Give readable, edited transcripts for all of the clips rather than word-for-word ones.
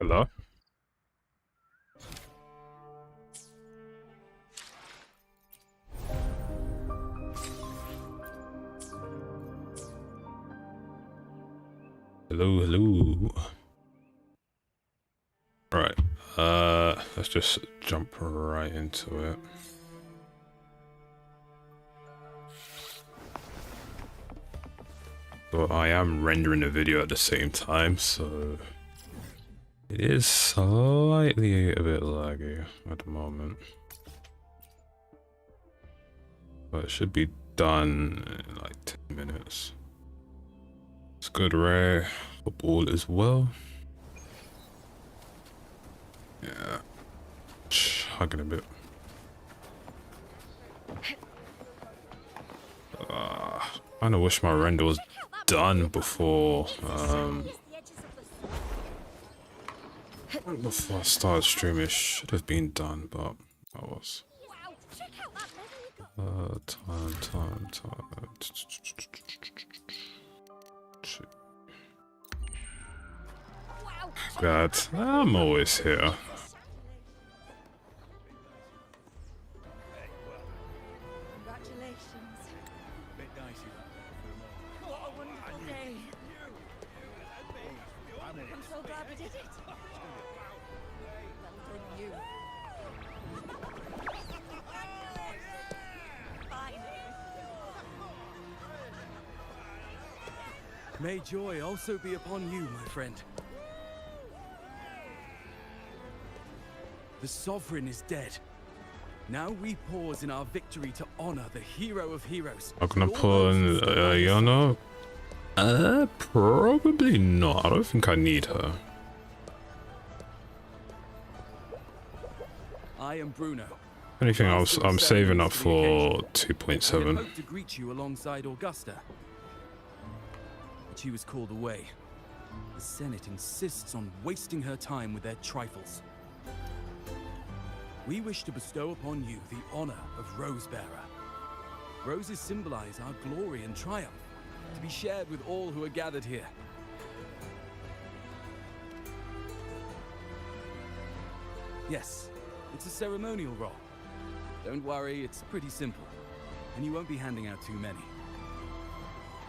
Hello? Hello. Right. Let's just jump right into it. So I am rendering a video at the same time, so it is slightly a bit laggy at the moment. But it should be done in like 10 minutes. It's good, Ray. Hope all is well. Yeah. Hugging a bit. I kinda wish my render was done before before I started streaming. It should have been done, but I was. Time. God, I'm always here. May joy also be upon you, my friend. The Sovereign is dead. Now we pause in our victory to honor the hero of heroes. I'm gonna pull in Yuno. Probably not. I don't think I need her. I am Bruno. Anything else, I'm saving up for 2.7. I hope to greet you alongside Augusta. But she was called away. The Senate insists on wasting her time with their trifles. We wish to bestow upon you the honor of Rosebearer. Roses symbolize our glory and triumph, to be shared with all who are gathered here. Yes, it's a ceremonial role. Don't worry, it's pretty simple, and you won't be handing out too many.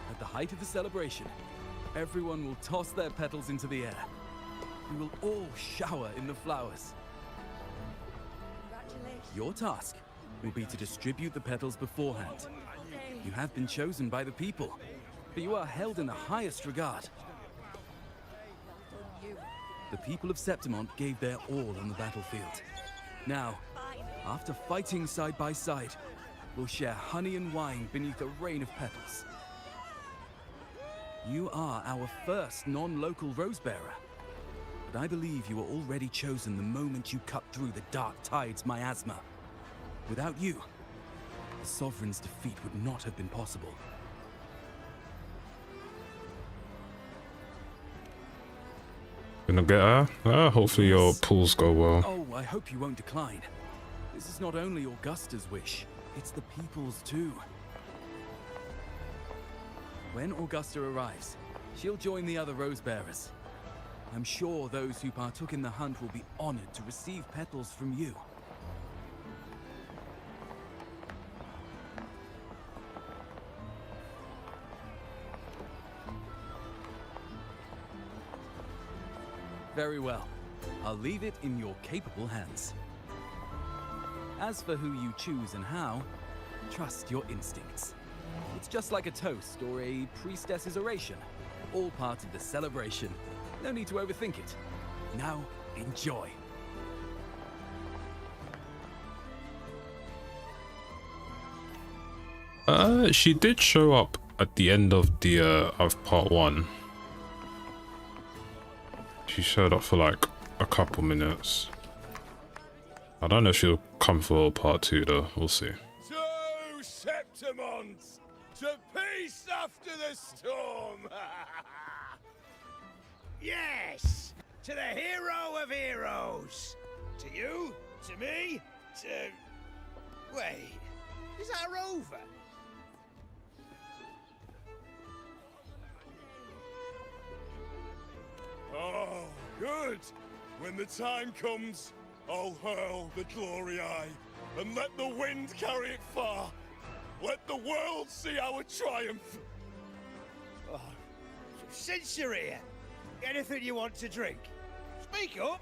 At the height of the celebration, everyone will toss their petals into the air. We will all shower in the flowers. Your task will be to distribute the petals beforehand. You have been chosen by the people, but you are held in the highest regard. The people of Septimont gave their all on the battlefield. Now, after fighting side by side, we'll share honey and wine beneath a rain of petals. You are our first non-local Rosebearer, but I believe you were already chosen the moment you cut through the Dark Tide's miasma. Without you, the Sovereign's defeat would not have been possible. Gonna get her? Hopefully your pulls go well. Oh, I hope you won't decline. This is not only Augusta's wish, it's the people's too. When Augusta arrives, she'll join the other Rosebearers. I'm sure those who partook in the hunt will be honored to receive petals from you. Very well. I'll leave it in your capable hands. As for who you choose and how, trust your instincts. It's just like a toast or a priestess's oration. All part of the celebration. No need to overthink it. Now, enjoy. She did show up at the end of the of part 1. She showed up for like a couple minutes. I don't know if she'll come for part 2 though. We'll see. To Septimont, to peace after the storm. Yes, to the hero of heroes. To you, to me, to... Wait, is that a rover? Oh, good. When the time comes, I'll hurl the glory eye, and let the wind carry it far. Let the world see our triumph. Oh, since you're here, anything you want to drink? Speak up.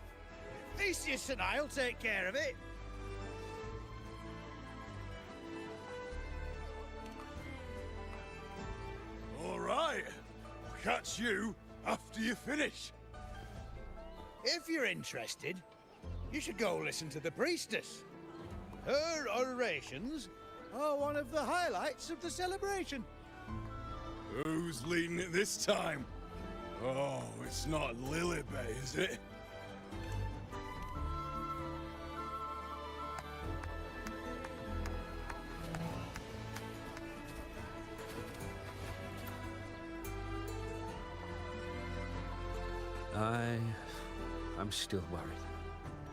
Theseus and I'll take care of it. All right. I'll catch you after you finish. If you're interested, you should go listen to the priestess. Her orations are one of the highlights of the celebration. Who's leading it this time? Oh, it's not Lilibet, is it? I'm still worried.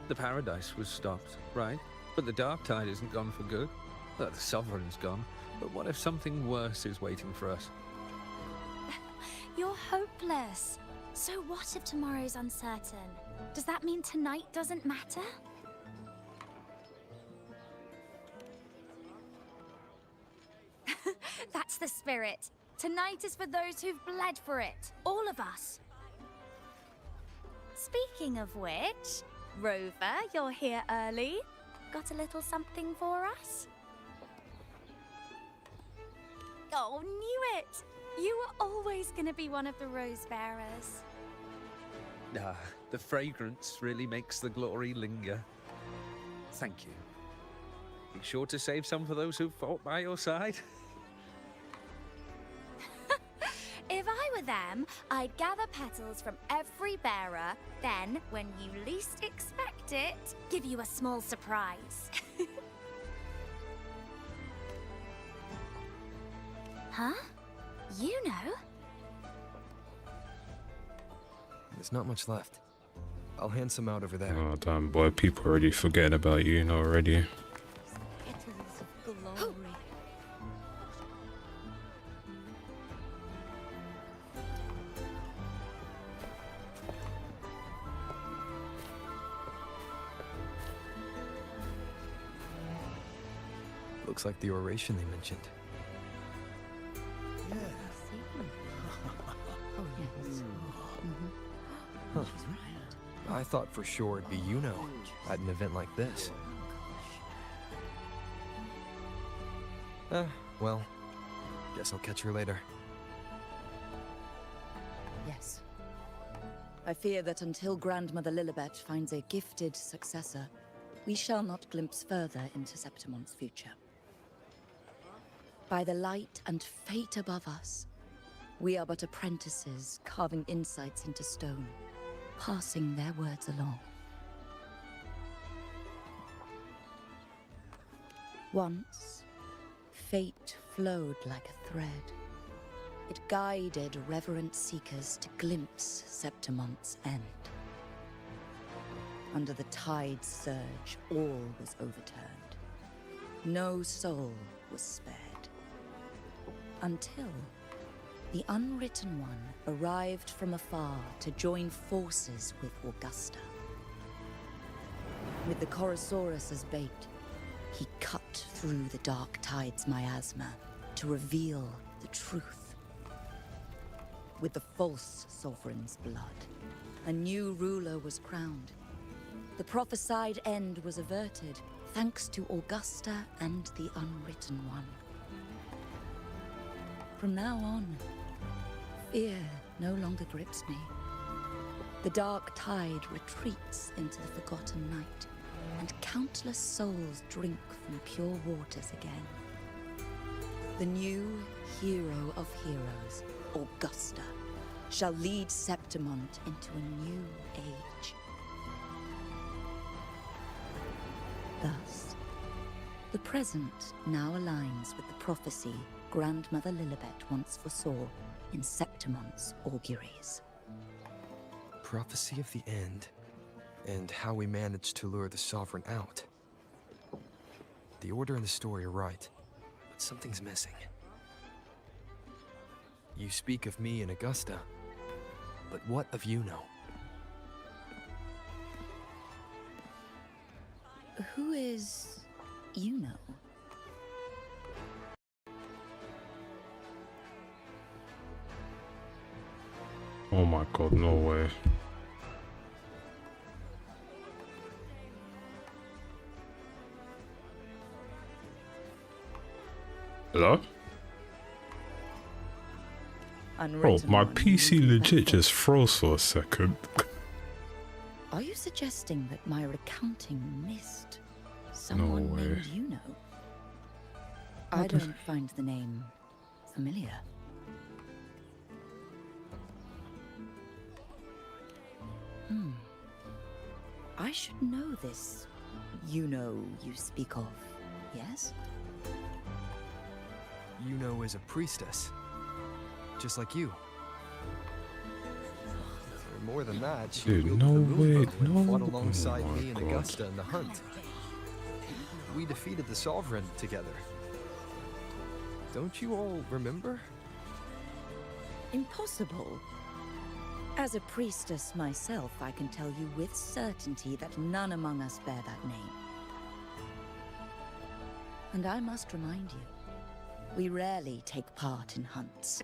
The paradise was stopped, right? But the dark tide isn't gone for good. The sovereign's gone. But what if something worse is waiting for us? You're hopeless. So what if tomorrow's uncertain? Does that mean tonight doesn't matter? That's the spirit. Tonight is for those who've bled for it. All of us. Speaking of which, Rover, you're here early. Got a little something for us? Oh, knew it! You were always gonna be one of the rose bearers. The fragrance really makes the glory linger. Thank you. Be sure to save some for those who fought by your side. If I were them, I'd gather petals from every bearer, then, when you least expect it, give you a small surprise. Huh? Yuno? There's not much left. I'll hand some out over there. Oh damn boy, people already forgetting about you already. Petals of glory. Looks like the oration they mentioned. Oh, yes. Huh. I thought for sure it'd be Yuno at an event like this. Well, guess I'll catch her later. Yes. I fear that until Grandmother Lilibet finds a gifted successor, we shall not glimpse further into Septimon's future. By the light and fate above us, we are but apprentices carving insights into stone, passing their words along. Once, fate flowed like a thread. It guided reverent seekers to glimpse Septimon's end. Under the tide's surge, all was overturned. No soul was spared. Until the Unwritten One arrived from afar to join forces with Augusta. With the Chorosaurus as bait, he cut through the dark tide's miasma to reveal the truth. With the false sovereign's blood, a new ruler was crowned. The prophesied end was averted, thanks to Augusta and the Unwritten One. From now on, fear no longer grips me. The dark tide retreats into the forgotten night, and countless souls drink from pure waters again. The new hero of heroes, Augusta, shall lead Septimont into a new age. Thus, the present now aligns with the prophecy Grandmother Lilibet once foresaw in Septimont's auguries. Prophecy of the end, and how we managed to lure the Sovereign out. The order and the story are right, but something's missing. You speak of me and Augusta, but what of Yuno? Who is Yuno? Oh my god, no way. Hello? Oh, Unwritten my one, PC you legit baffled. just froze for a second. Are you suggesting that my recounting missed someone way. named Yuno? I don't find the name familiar. I should know this Yuno you speak of, yes? Yuno is a priestess, just like you. Or more than that, she Dude, wielded no the moon way, bow and no. fought alongside Oh my me and God. Augusta in the hunt. We defeated the Sovereign together. Don't you all remember? Impossible. As a priestess myself, I can tell you with certainty that none among us bear that name. And I must remind you, we rarely take part in hunts.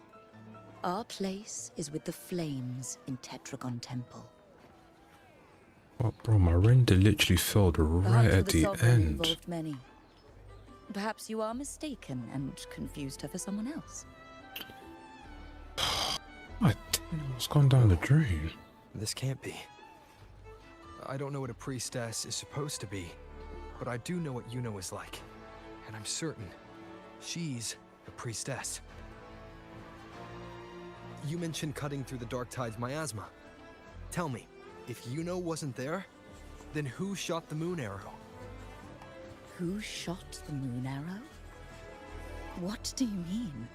Our place is with the flames in Tetragon Temple. Oh, bro, my render literally failed The right hunt for at the Sovereign end. involved many. Perhaps you are mistaken and confused her for someone else. I think it's gone down the drain. This can't be. I don't know what a priestess is supposed to be, but I do know what Yuno is like. And I'm certain she's a priestess. You mentioned cutting through the Dark Tide's miasma. Tell me, if Yuno wasn't there, then who shot the moon arrow? Who shot the moon arrow? What do you mean?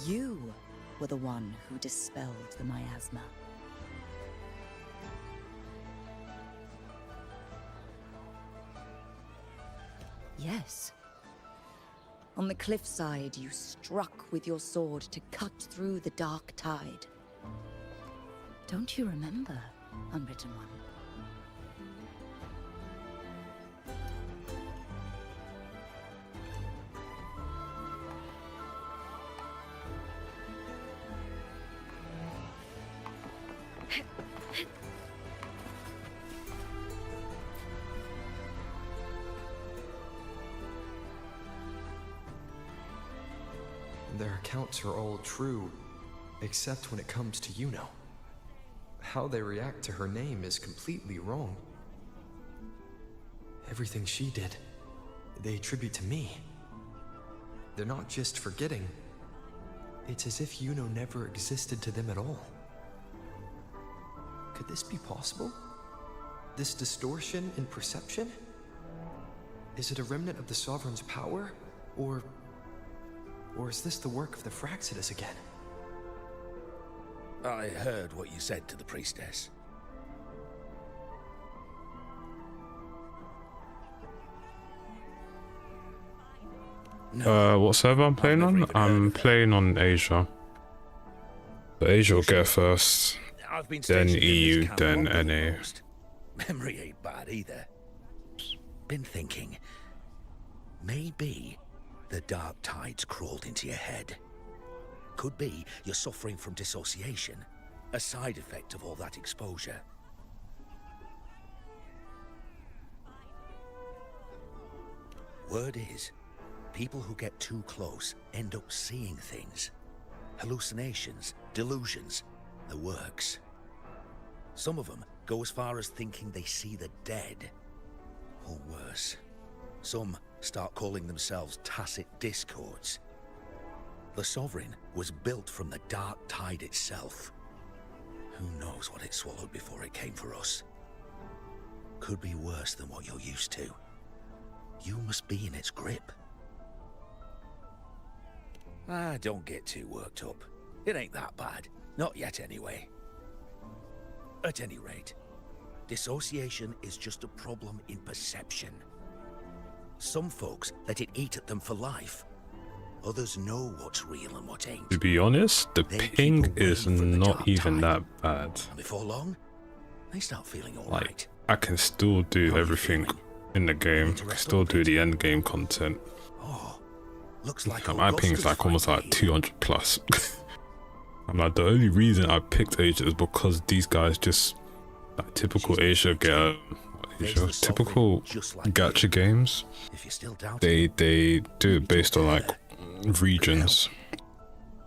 You were the one who dispelled the miasma. Yes. On the cliffside, you struck with your sword to cut through the Dark Tide. Don't you remember, Unwritten One? Their accounts are all true, except when it comes to Yuno. How they react to her name is completely wrong. Everything she did, they attribute to me. They're not just forgetting. It's as if Yuno never existed to them at all. Could this be possible? This distortion in perception? Is it a remnant of the Sovereign's power? Or is this the work of the Fraxidus again? I heard what you said to the priestess. What server I'm playing on? I'm playing on Asia. So Asia will get first, I've been then stationed in this EU, camp then longer than NA. most. Memory ain't bad either. Been thinking, maybe the dark tide's crawled into your head. Could be you're suffering from dissociation, a side effect of all that exposure. Word is, people who get too close end up seeing things. Hallucinations, delusions, the works. Some of them go as far as thinking they see the dead. Or worse, some start calling themselves tacit discords. The Sovereign was built from the Dark Tide itself. Who knows what it swallowed before it came for us? Could be worse than what you're used to. You must be in its grip. Don't get too worked up. It ain't that bad. Not yet, anyway. At any rate, dissociation is just a problem in perception. Some folks let it eat at them for life. Others know what's real and what ain't. To be honest, the They ping keep away is from the not dark even tide. that bad. And before long, they start feeling Like, alright. I can still do How you everything feeling? in the game. I still do the end game content. Oh, looks like My ping is like almost like 200 plus. I'm like, the only reason I picked Asia is because these guys just, like typical Asia get typical gacha games. If you're still doubting, They do it based on like regions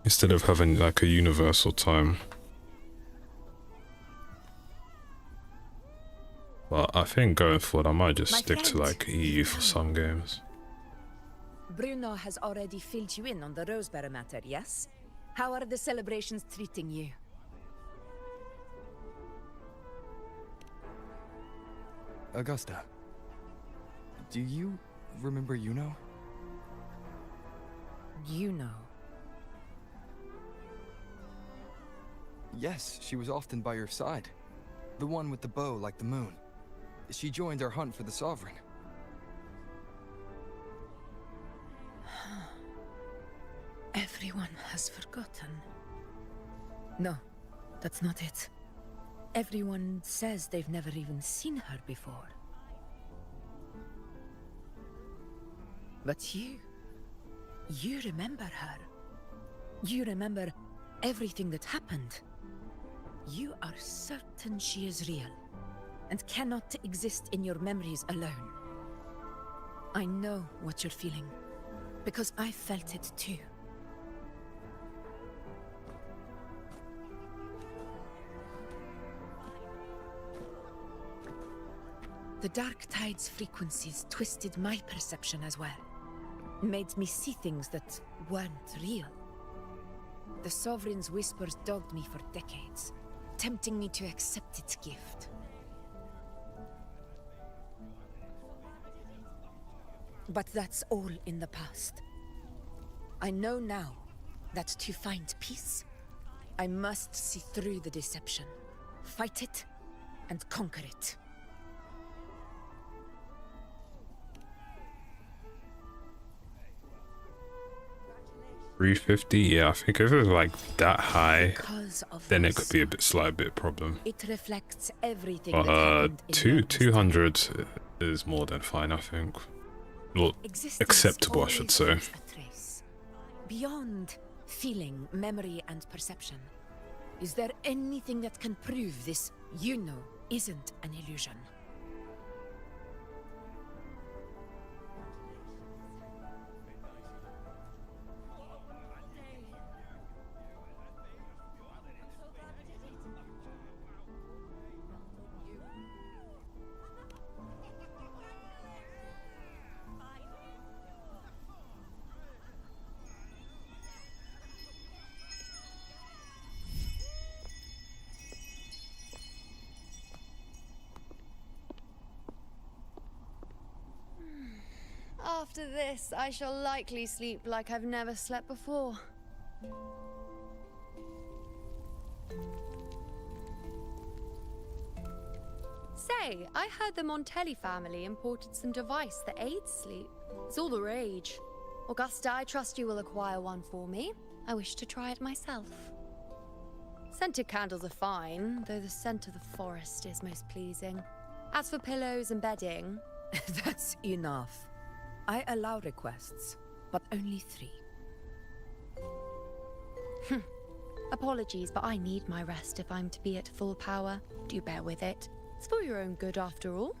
instead of having like a universal time. But I think going forward I might just stick to like EU for some games. Bruno has already filled you in on the Rosebearer matter, yes? How are the celebrations treating you? Augusta, do you remember Yuno? Yuno. Yes, she was often by your side. The one with the bow like the moon. She joined our hunt for the Sovereign. Everyone has forgotten. No, that's not it. Everyone says they've never even seen her before. But you remember her. You remember everything that happened. You are certain she is real, and cannot exist in your memories alone. I know what you're feeling, because I felt it too. The Dark Tide's frequencies twisted my perception as well. Made me see things that weren't real. The Sovereign's whispers dogged me for decades, tempting me to accept its gift. But that's all in the past. I know now that to find peace, I must see through the deception, fight it, and conquer it. 350, yeah, I think if it was like that high, then it this, could be a slight bit problem. It reflects everything But that happened in your 200 is more than fine, I think. Well, Existence acceptable, I should always say. leaves a trace. Beyond feeling, memory, and perception, is there anything that can prove this Yuno isn't an illusion? After this, I shall likely sleep like I've never slept before. Say, I heard the Montelli family imported some device that aids sleep. It's all the rage. Augusta, I trust you will acquire one for me. I wish to try it myself. Scented candles are fine, though the scent of the forest is most pleasing. As for pillows and bedding... That's enough. I allow requests, but only 3. Apologies, but I need my rest if I'm to be at full power. Do bear with it. It's for your own good, after all.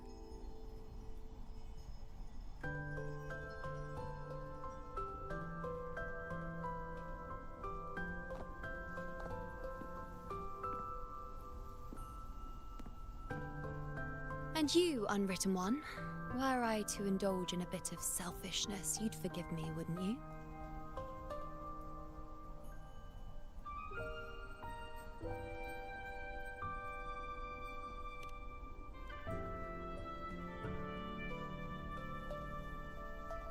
And you, Unwritten One, were I to indulge in a bit of selfishness, you'd forgive me, wouldn't you?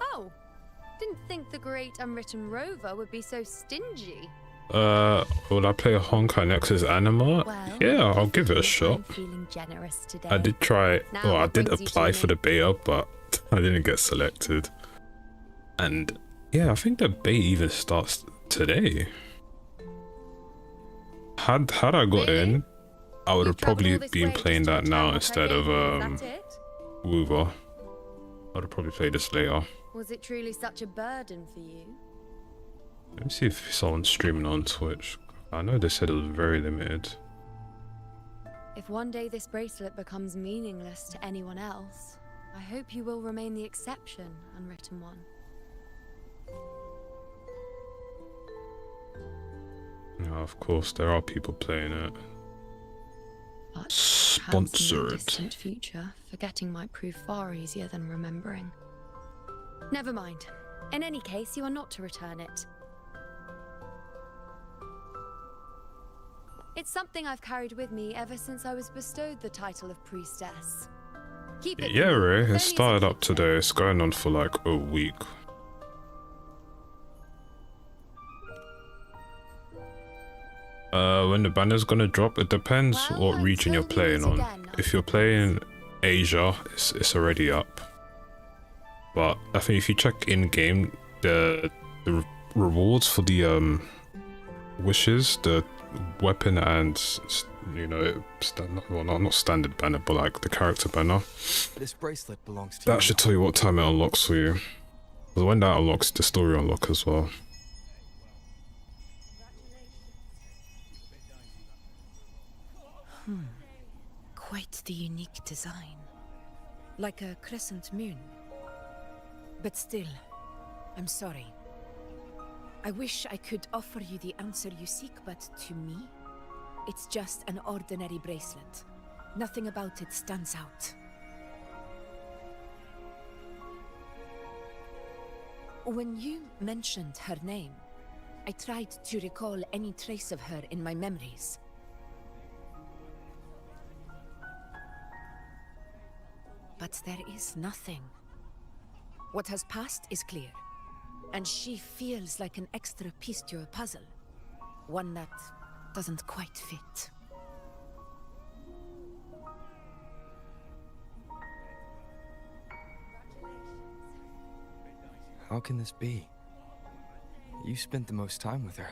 Oh, didn't think the great Unwritten Rover would be so stingy. Will I play a Honkai Nexus Anima? Well, Yeah, I'll give it a shot. I'm feeling generous today. I did try, Now well, I what did brings you to apply for me? the beta, but I didn't get selected. And yeah, I think the beta even starts today. Had I got Really? in, I would You've have probably travelled all this been way playing just to that attend now my instead of parade, is that it? Woover. I'll probably play this later. Was it truly such a burden for you? Let me see if someone's streaming on Twitch. I know they said it was very limited. If one day this bracelet becomes meaningless to anyone else, I hope you will remain the exception, unwritten one. Yeah, of course, there are people playing it. But Sponsored. perhaps in the distant future, forgetting might prove far easier than remembering. Never mind. In any case, you are not to return it. It's something I've carried with me ever since I was bestowed the title of priestess. Keep it. Yeah, Ray, only it as a started up keepsake. today. It's going on for like a week. When the banner's gonna drop, it depends Well, what region you're until we playing meet on. again, I If you're playing Asia, it's already up. But I think if you check in game, the rewards for the wishes, the weapon and you know, well, not standard banner, but like the character banner, This bracelet belongs to that you. should tell you what time it unlocks for you. Because when that unlocks, the story unlock as well. Quite the unique design. Like a crescent moon. But still, I'm sorry. I wish I could offer you the answer you seek, but to me, it's just an ordinary bracelet. Nothing about it stands out. When you mentioned her name, I tried to recall any trace of her in my memories. But there is nothing. What has passed is clear, and she feels like an extra piece to a puzzle. One that doesn't quite fit. How can this be? You spent the most time with her.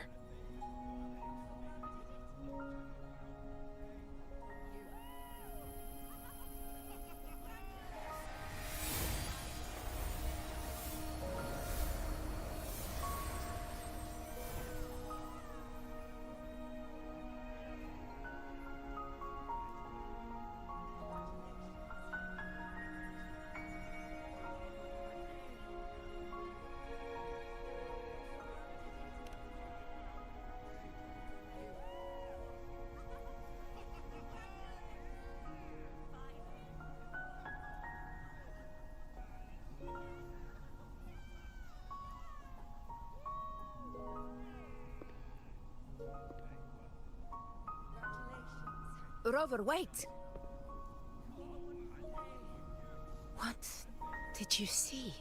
Rover, wait! What did you see?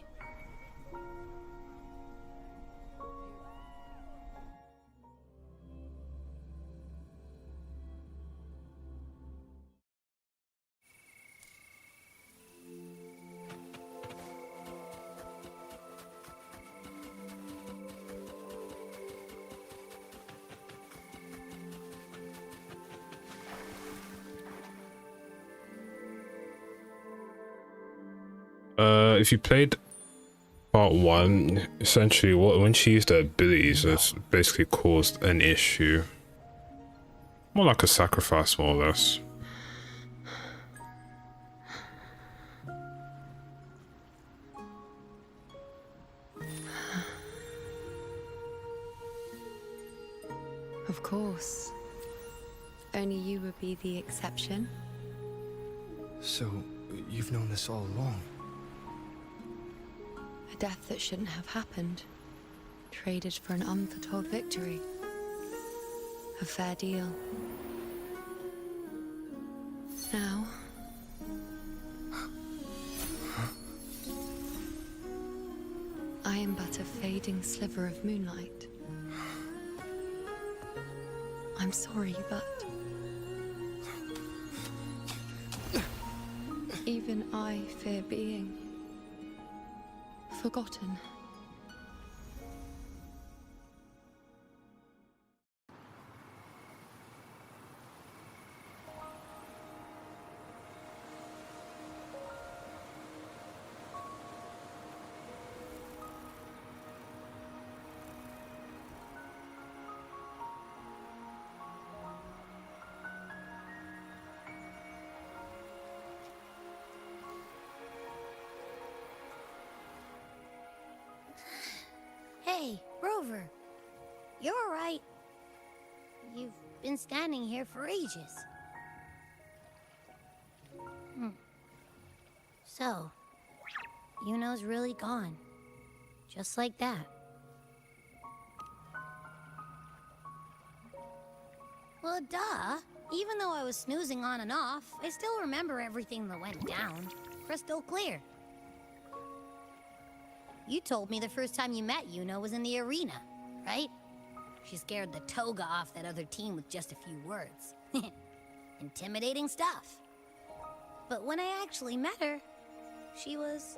If you played part 1, essentially when she used her abilities, it's basically caused an issue. More like a sacrifice, more or less. Of course. Only you would be the exception. So, you've known this all along? A death that shouldn't have happened. Traded for an unforetold victory. A fair deal. Now... I am but a fading sliver of moonlight. I'm sorry, but... even I fear being... forgotten. Hey, Rover. You're all right. You've been standing here for ages. So, Yuno's really gone. Just like that. Well, duh. Even though I was snoozing on and off, I still remember everything that went down. Crystal clear. You told me the first time you met Yuno was in the arena, right? She scared the toga off that other team with just a few words. Intimidating stuff. But when I actually met her, she was...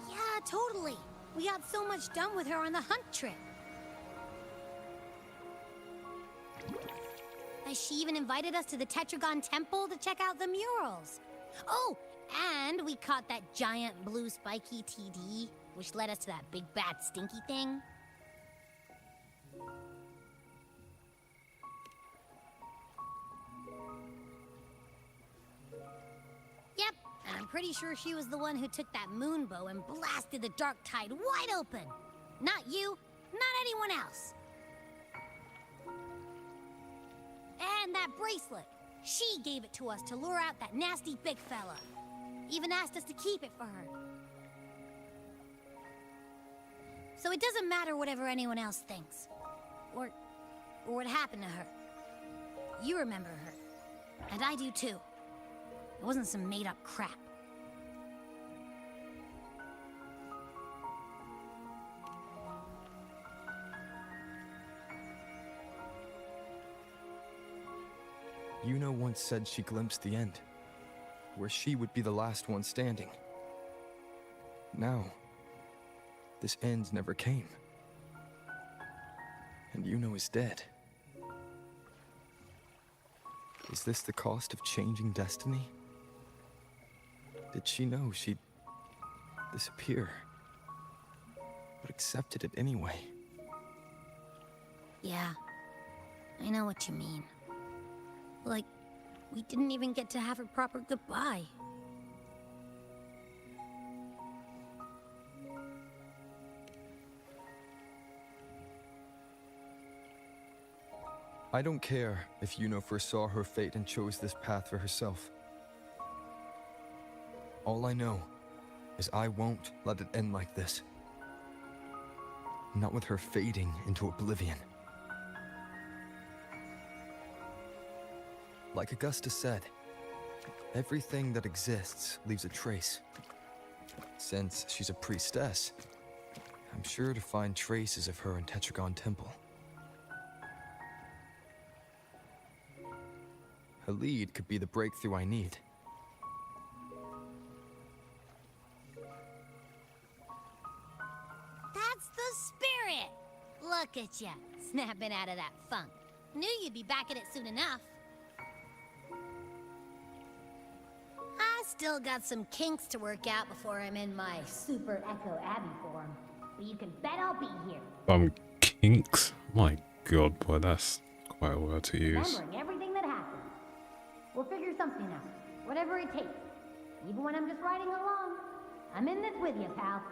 Yeah, totally. We got so much done with her on the hunt trip. She even invited us to the Tetragon Temple to check out the murals. Oh, and we caught that giant blue spiky TD, which led us to that big bad stinky thing. Yep, and I'm pretty sure she was the one who took that moon bow and blasted the dark tide wide open. Not you, not anyone else. And that bracelet. She gave it to us to lure out that nasty big fella. Even asked us to keep it for her. So it doesn't matter whatever anyone else thinks. Or what happened to her. You remember her. And I do too. It wasn't some made-up crap. Yuno once said she glimpsed the end, where she would be the last one standing. Now, this end never came. And Yuno is dead. Is this the cost of changing destiny? Did she know she'd disappear, but accepted it anyway? Yeah, I know what you mean. Like, we didn't even get to have a proper goodbye. I don't care if Yuno foresaw her fate and chose this path for herself. All I know is I won't let it end like this. Not with her fading into oblivion. Like Augusta said, everything that exists leaves a trace. Since she's a priestess, I'm sure to find traces of her in Tetragon Temple. Her lead could be the breakthrough I need. That's the spirit! Look at ya, snapping out of that funk. Knew you'd be back at it soon enough. I still got some kinks to work out before I'm in my Super Echo Abbey form. But you can bet I'll be here. Kinks? My god, boy, that's quite a word to use. Remembering everything that happened. We'll figure something out. Whatever it takes. Even when I'm just riding along. I'm in this with you, pal.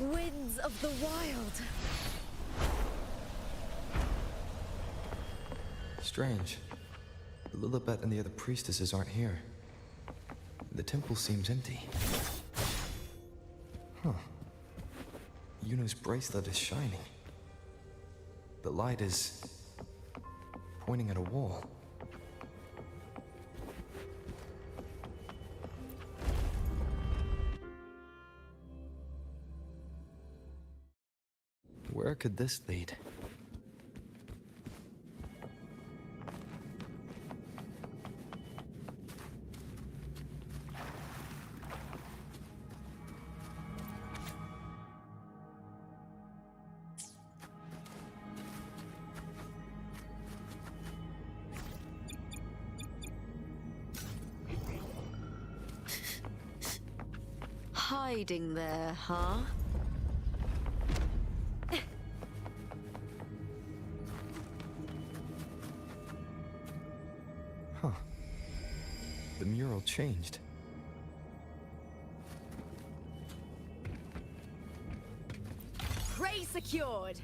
Winds of the wild. Strange. Lilibet and the other priestesses aren't here. The temple seems empty. Huh. Yuno's bracelet is shining. The light is pointing at a wall. Where could this lead? Hiding there, huh? Huh. The mural changed. Prey secured!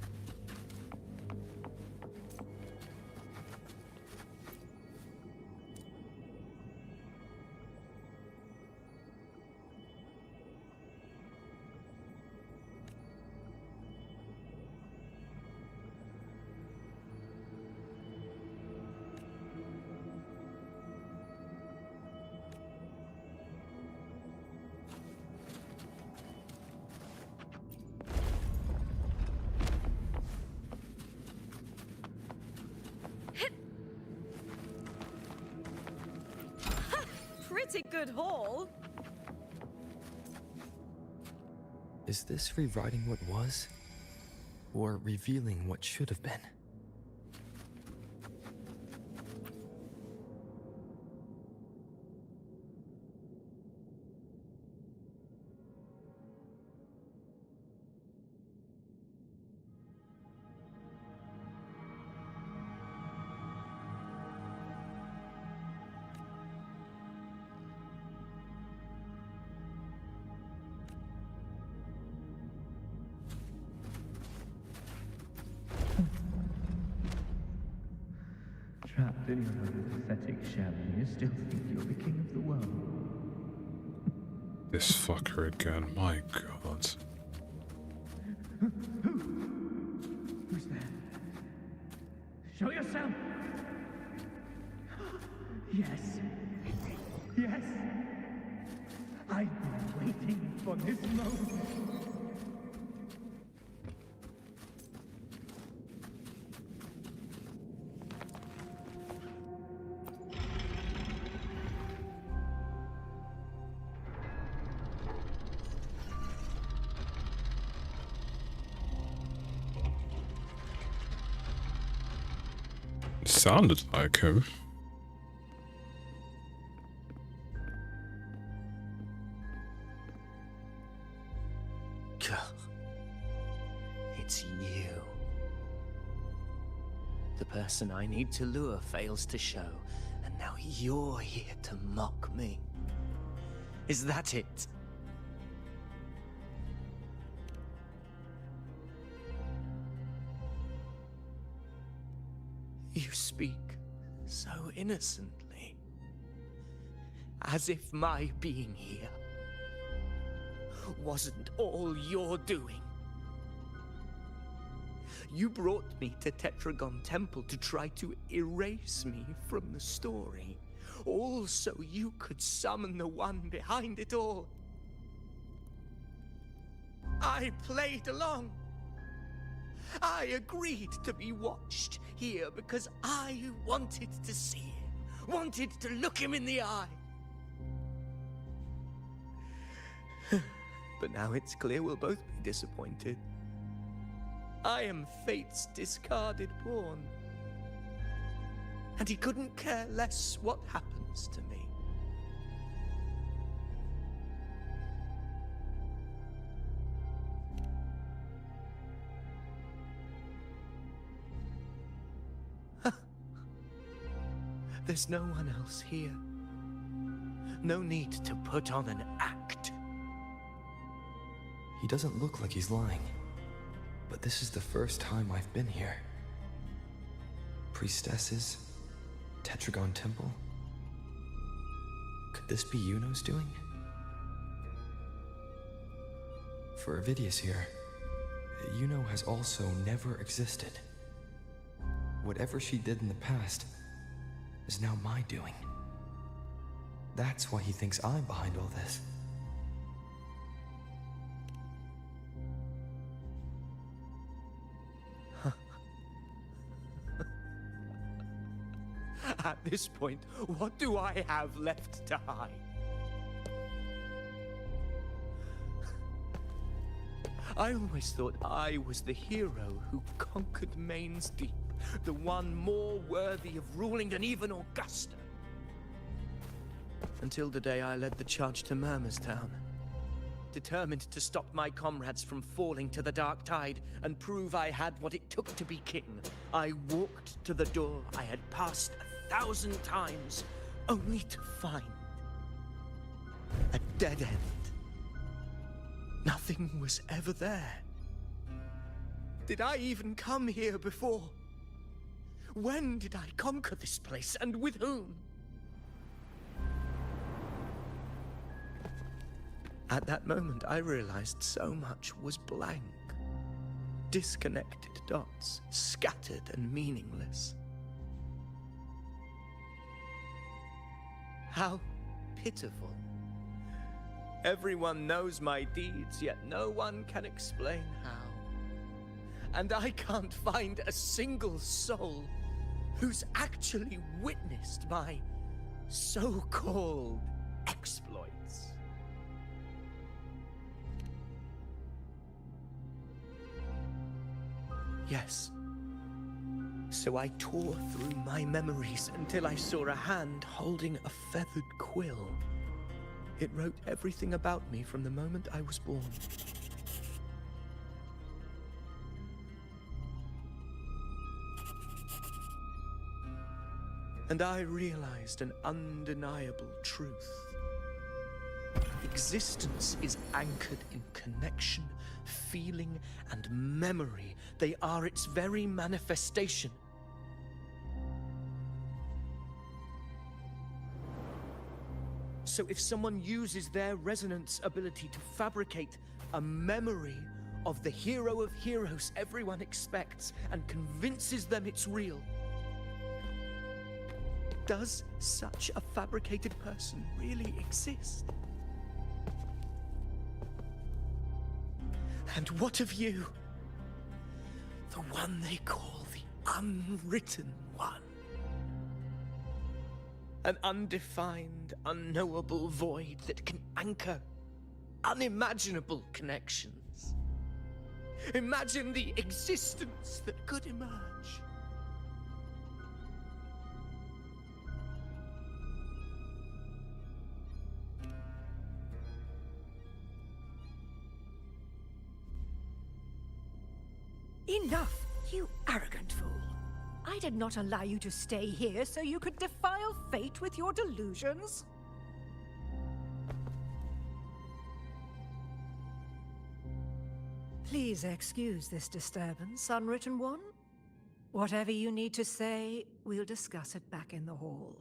Pretty good haul. Is this rewriting what was? Or revealing what should have been? Trapped in your own pathetic shell, and you still think you're the king of the world. This fucker again, my god. Who's there? Show yourself! Yes. Yes! I've been waiting for this moment. Sounded like him. It's you. The person I need to lure fails to show, and now you're here to mock me. Is that it? You speak so innocently, as if my being here wasn't all you're doing. You brought me to Tetragon Temple to try to erase me from the story, all so you could summon the one behind it all. I played along. I agreed to be watched here because I wanted to see him, wanted to look him in the eye. But now it's clear we'll both be disappointed. I am fate's discarded pawn. And he couldn't care less what happens to me. There's no one else here. No need to put on an act. He doesn't look like he's lying. But this is the first time I've been here. Priestesses? Tetragon Temple? Could this be Yuno's doing? For Avidius here, Yuno has also never existed. Whatever she did in the past is now my doing. That's why he thinks I'm behind all this. this point, what do I have left to hide? I always thought I was the hero who conquered Main's Deep, the one more worthy of ruling than even Augusta. Until the day I led the charge to Murmurstown, determined to stop my comrades from falling to the dark tide and prove I had what it took to be king. I walked to the door I had passed 1,000 times, only to find a dead end. Nothing was ever there. Did I even come here before? When did I conquer this place, and with whom? At that moment, I realized so much was blank. Disconnected dots, scattered and meaningless. How pitiful. Everyone knows my deeds, yet no one can explain how. And I can't find a single soul who's actually witnessed my so-called exploits. Yes. So I tore through my memories until I saw a hand holding a feathered quill. It wrote everything about me from the moment I was born. And I realized an undeniable truth. Existence is anchored in connection, feeling, and memory. They are its very manifestation. So if someone uses their resonance ability to fabricate a memory of the hero of heroes everyone expects and convinces them it's real, does such a fabricated person really exist? And what of you? The one they call the Unwritten One. An undefined, unknowable void that can anchor unimaginable connections. Imagine the existence that could emerge. Enough, you arrogant fool. I did not allow you to stay here so you could defile fate with your delusions. Please excuse this disturbance, Unwritten One. Whatever you need to say, we'll discuss it back in the hall.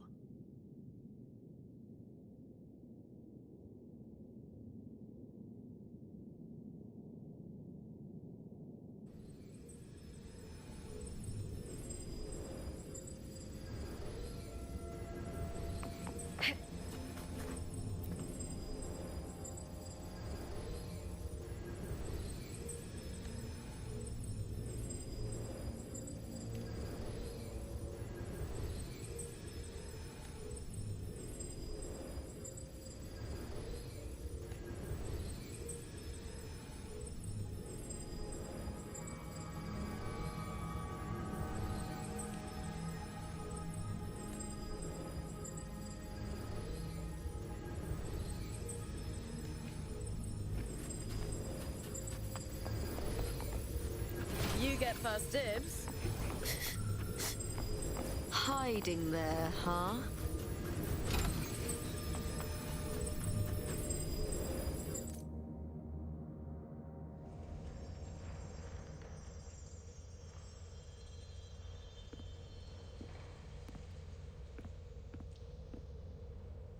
You get first dibs. Hiding there, huh?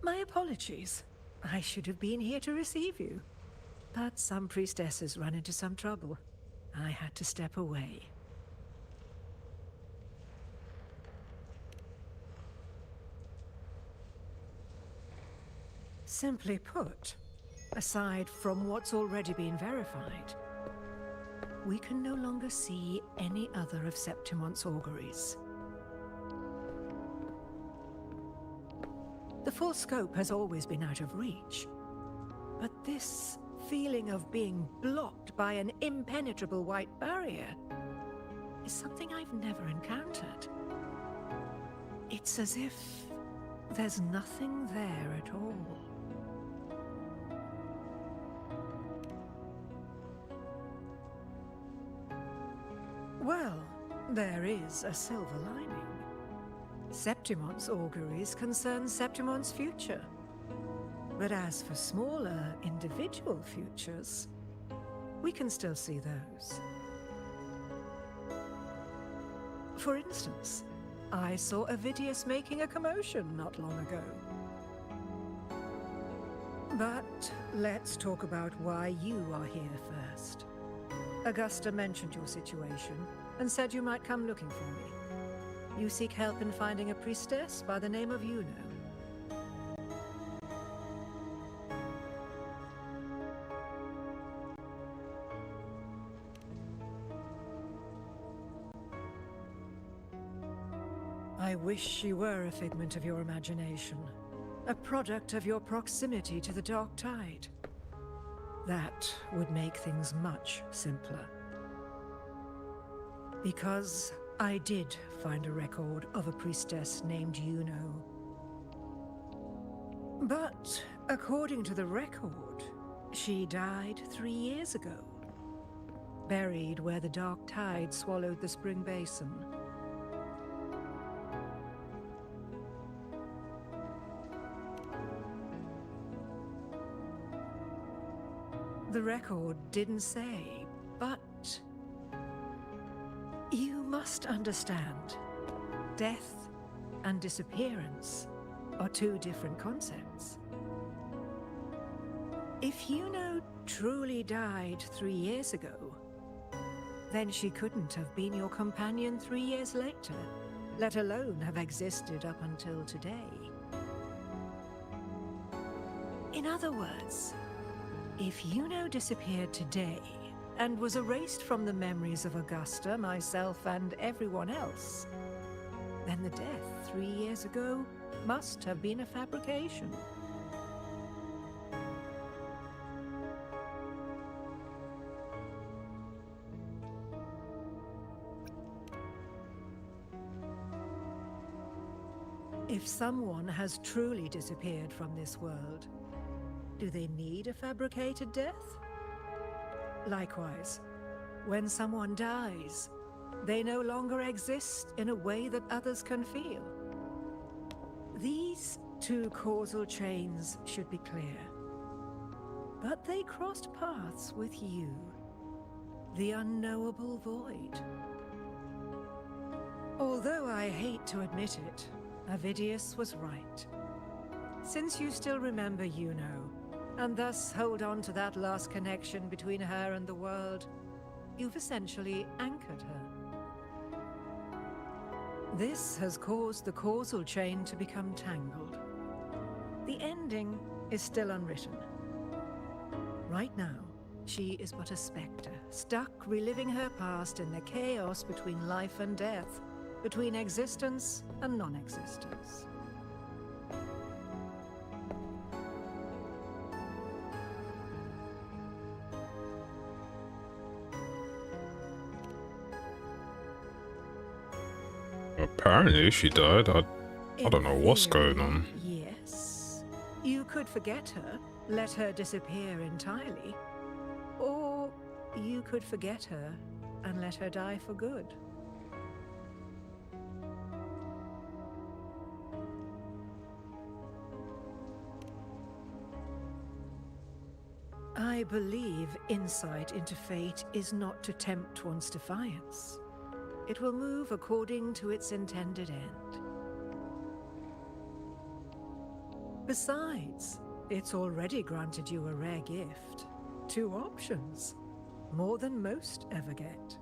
My apologies. I should have been here to receive you. But some priestesses run into some trouble. I had to step away. Simply put, aside from what's already been verified, we can no longer see any other of Septimon's auguries. The full scope has always been out of reach. But this feeling of being blocked by an impenetrable white barrier is something I've never encountered. It's as if there's nothing there at all. Well, there is a silver lining. Septimon's auguries concern Septimon's future. But as for smaller, individual futures, we can still see those. For instance, I saw Avidius making a commotion not long ago. But let's talk about why you are here first. Augusta mentioned your situation and said you might come looking for me. You seek help in finding a priestess by the name of Yuno. I wish she were a figment of your imagination, a product of your proximity to the Dark Tide. That would make things much simpler. Because I did find a record of a priestess named Yuno. But according to the record, she died 3 years ago, buried where the Dark Tide swallowed the spring basin. The record didn't say, but you must understand, death and disappearance are two different concepts. If Yuno truly died 3 years ago, then she couldn't have been your companion 3 years later, let alone have existed up until today. In other words, if Yuno disappeared today and was erased from the memories of Augusta, myself, and everyone else, then the death 3 years ago must have been a fabrication. If someone has truly disappeared from this world, do they need a fabricated death? Likewise, when someone dies, they no longer exist in a way that others can feel. These two causal chains should be clear. But they crossed paths with you, the unknowable void. Although I hate to admit it, Avidius was right. Since you still remember Yuno, and thus hold on to that last connection between her and the world, you've essentially anchored her. This has caused the causal chain to become tangled. The ending is still unwritten. Right now, she is but a spectre, stuck reliving her past in the chaos between life and death, between existence and non-existence. Apparently she died. I don't know what's going on. Yes. You could forget her, let her disappear entirely. Or you could forget her and let her die for good. I believe insight into fate is not to tempt one's defiance. It will move according to its intended end. Besides, it's already granted you a rare gift. 2 options. More than most ever get.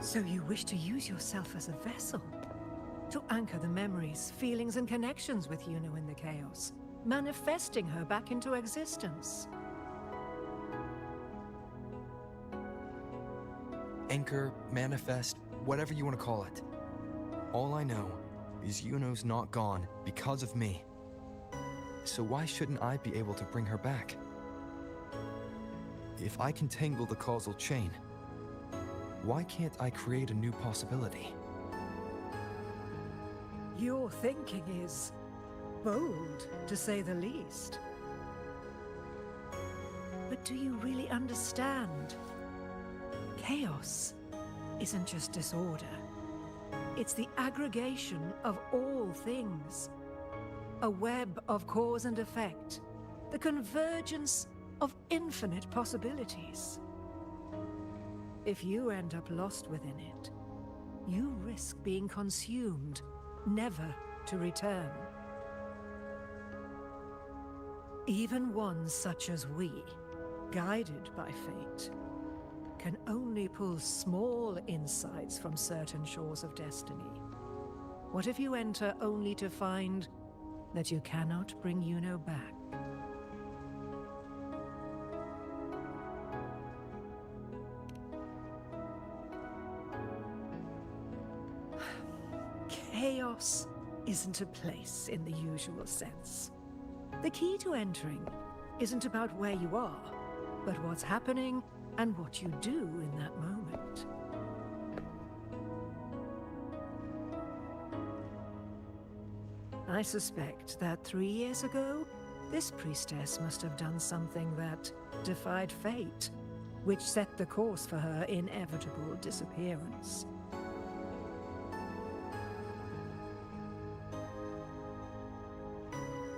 So you wish to use yourself as a vessel? To anchor the memories, feelings, and connections with Yuno in the chaos, manifesting her back into existence. anchor, manifest, whatever you want to call it. All I know is Yuno's not gone because of me. So why shouldn't I be able to bring her back? If I can tangle the causal chain, why can't I create a new possibility? Your thinking is bold, to say the least. But do you really understand? Chaos isn't just disorder. It's the aggregation of all things. A web of cause and effect. The convergence of infinite possibilities. If you end up lost within it, you risk being consumed, never to return. Even ones such as we, guided by fate, can only pull small insights from certain shores of destiny. What if you enter only to find that you cannot bring Yuno back? Chaos isn't a place in the usual sense. The key to entering isn't about where you are, but what's happening and what you do in that moment. I suspect that 3 years ago, this priestess must have done something that defied fate, which set the course for her inevitable disappearance.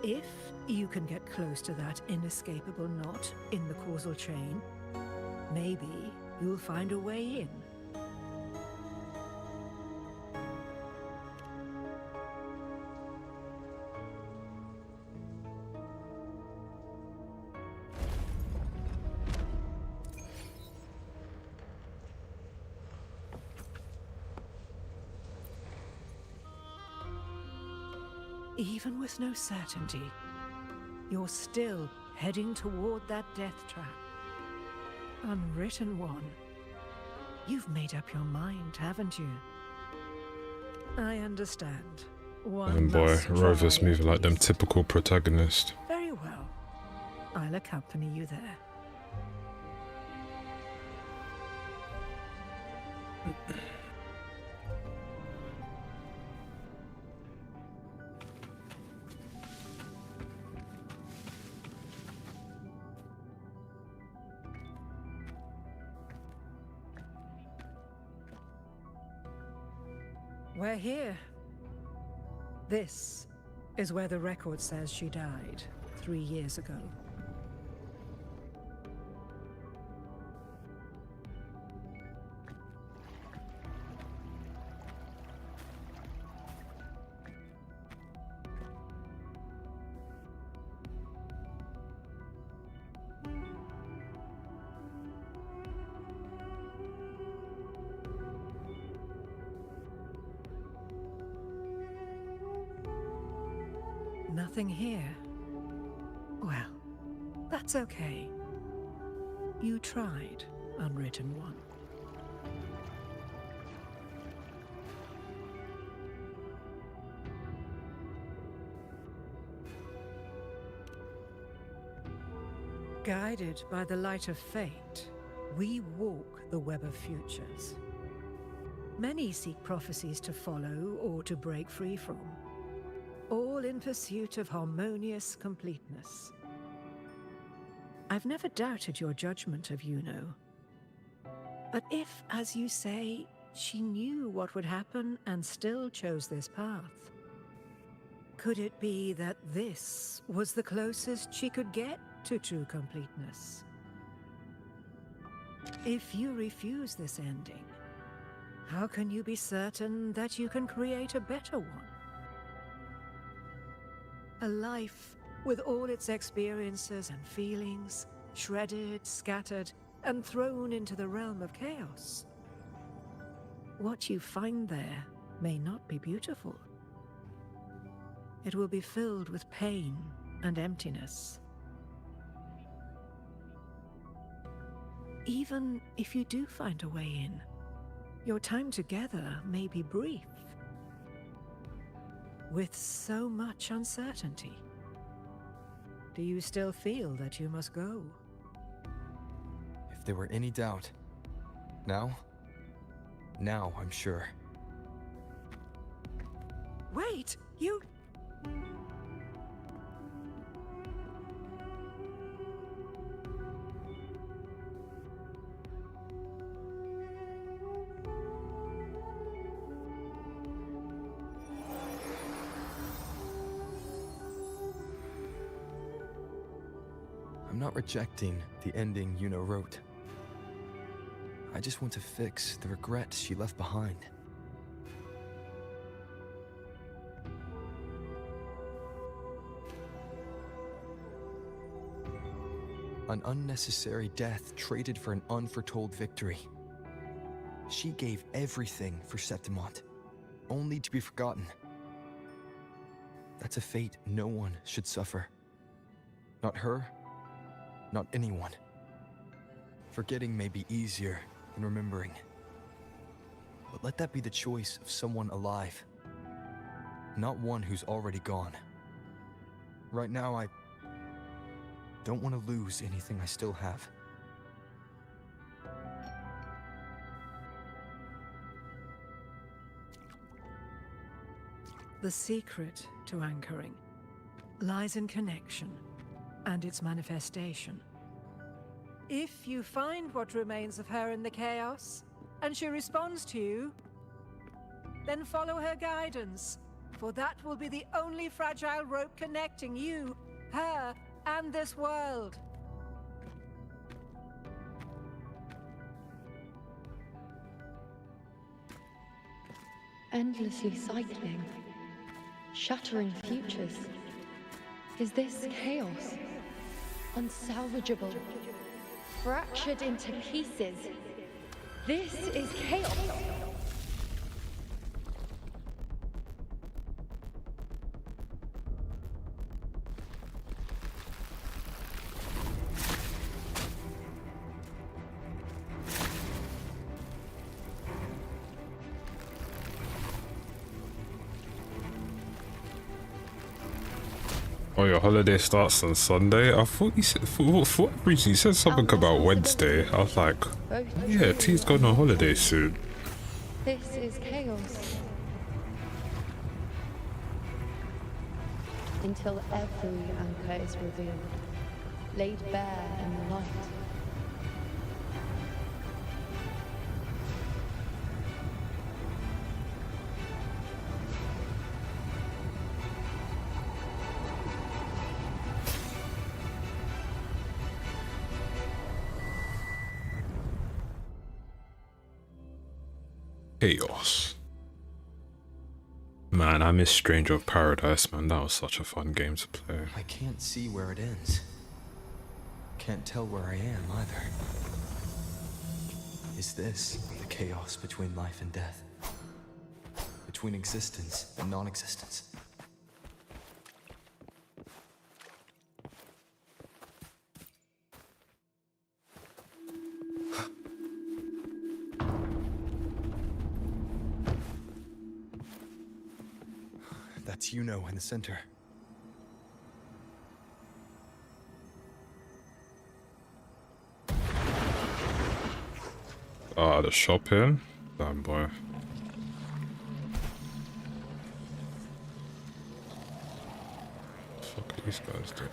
If you can get close to that inescapable knot in the causal chain, maybe you'll find a way in. Even with no certainty, you're still heading toward that death trap. Unwritten one. You've made up your mind, haven't you? I understand. And boy, Rover's moving like them typical protagonists. Very well. I'll accompany you there. We're here. This is where the record says she died 3 years ago. Nothing here. Well, that's okay. You tried, Unwritten One. Guided by the light of fate, we walk the web of futures. Many seek prophecies to follow or to break free from, all in pursuit of harmonious completeness. I've never doubted your judgment of Yuno. But if, as you say, she knew what would happen and still chose this path, could it be that this was the closest she could get to true completeness? If you refuse this ending, how can you be certain that you can create a better one? A life with all its experiences and feelings, shredded, scattered, and thrown into the realm of chaos. What you find there may not be beautiful. It will be filled with pain and emptiness. Even if you do find a way in, Your time together may be brief, with so much uncertainty. Do you still feel that you must go? If there were any doubt, now I'm sure. Wait, you... I'm not rejecting the ending Yuno wrote. I just want to fix the regrets she left behind. An unnecessary death traded for an unforetold victory. She gave everything for Septimont, only to be forgotten. That's a fate no one should suffer. Not her, not anyone. Forgetting may be easier than remembering. But let that be the choice of someone alive, not one who's already gone. Right now, I don't want to lose anything I still have. The secret to anchoring lies in connection and its manifestation. If you find what remains of her in the chaos, and she responds to you, then follow her guidance, for that will be the only fragile rope connecting you, her, and this world. Endlessly cycling, shattering futures. Is this chaos? Unsalvageable, fractured into pieces. This is chaos. Oh, your holiday starts on Sunday? I thought you said, for what reason? You said something about Wednesday. I was like, yeah, T's going on holiday soon. This is chaos. Until every anchor is revealed, laid bare in the light. Chaos. Man, I miss Stranger of Paradise, man. That was such a fun game to play. I can't see where it ends. Can't tell where I am either. Is this the chaos between life and death? Between existence and non-existence? That's Yuno in the center. Ah, the shopping? Damn boy. Fuck are these guys doing?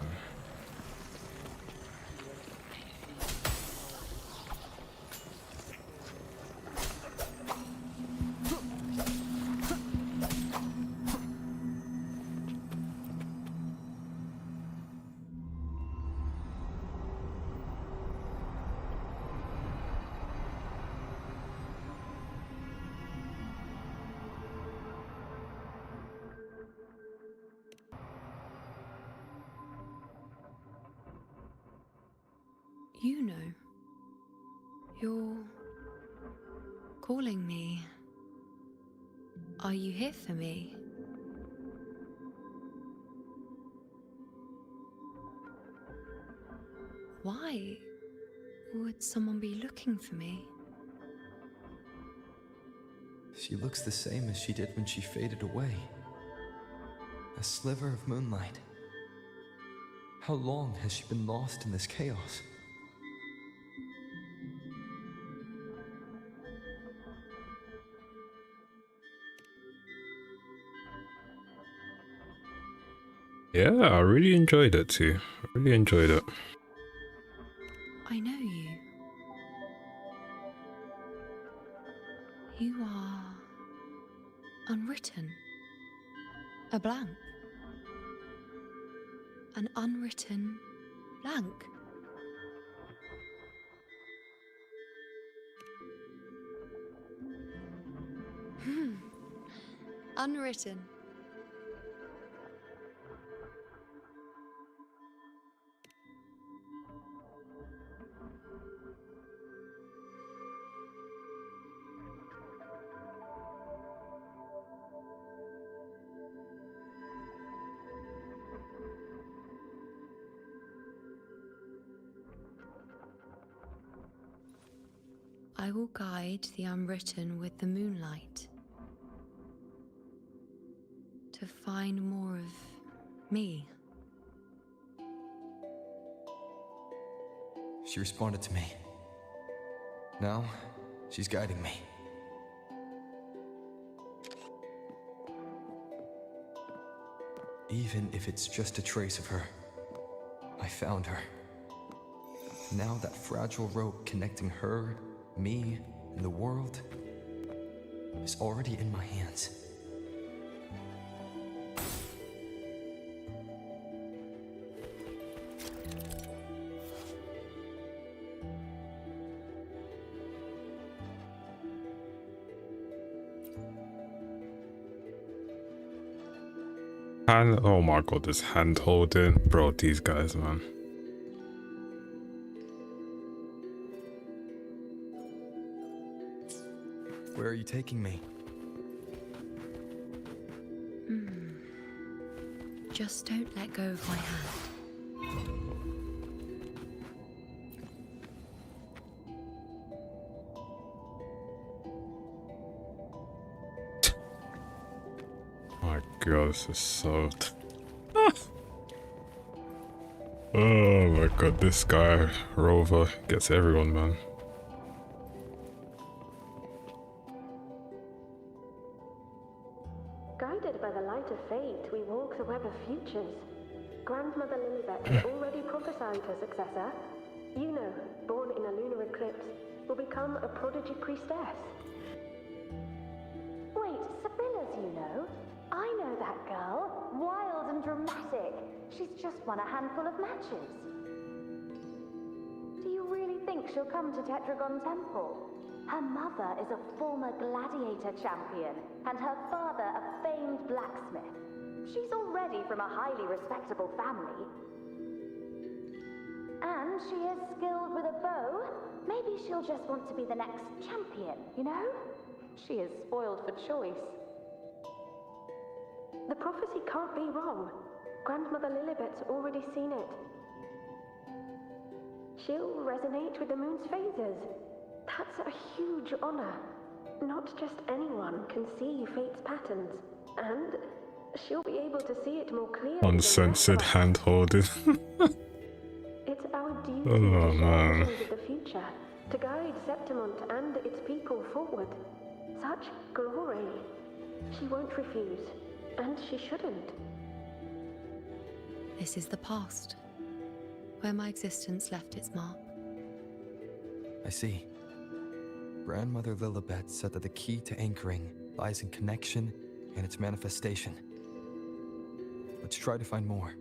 Yuno, you're calling me. Are you here for me? Why would someone be looking for me? She looks the same as she did when she faded away. A sliver of moonlight. How long has she been lost in this chaos? Yeah, I really enjoyed it too. I really enjoyed it. I know you. You are unwritten. A blank. An unwritten blank. Unwritten. I will guide the unwritten with the moonlight to find more of me. She responded to me. Now, she's guiding me. Even if it's just a trace of her, I found her. Now that fragile rope connecting her, me, and the world is already in my hands. Oh my god, this hand holding. Bro, these guys, man. Where are you taking me? Just don't let go of my hand. My god, this is so... Oh my god, this guy, Rover, gets everyone, man. Guided by the light of fate, we walk the web of futures. Grandmother Lilibet has already prophesied her successor. Yuno, born in a lunar eclipse, will become a prodigy priestess. Wait, Sibylla's Yuno? I know that girl. Wild and dramatic. She's just won a handful of matches. Do you really think she'll come to Tetragon Temple? Her mother is a former gladiator champion, and her father a famed blacksmith. She's already from a highly respectable family. And she is skilled with a bow. Maybe she'll just want to be the next champion, you know? She is spoiled for choice. The prophecy can't be wrong. Grandmother Lilibet's already seen it. She'll resonate with the moon's phases. That's a huge honor. Not just anyone can see fate's patterns. And she'll be able to see it more clearly. Uncensored hand holding. It's our duty Oh, to share man. visions of the future, to guide Septimont and its people forward. Such glory. She won't refuse, and she shouldn't. This is the past, where my existence left its mark. I see. Grandmother Lilibet said that the key to anchoring lies in connection and its manifestation. Let's try to find more.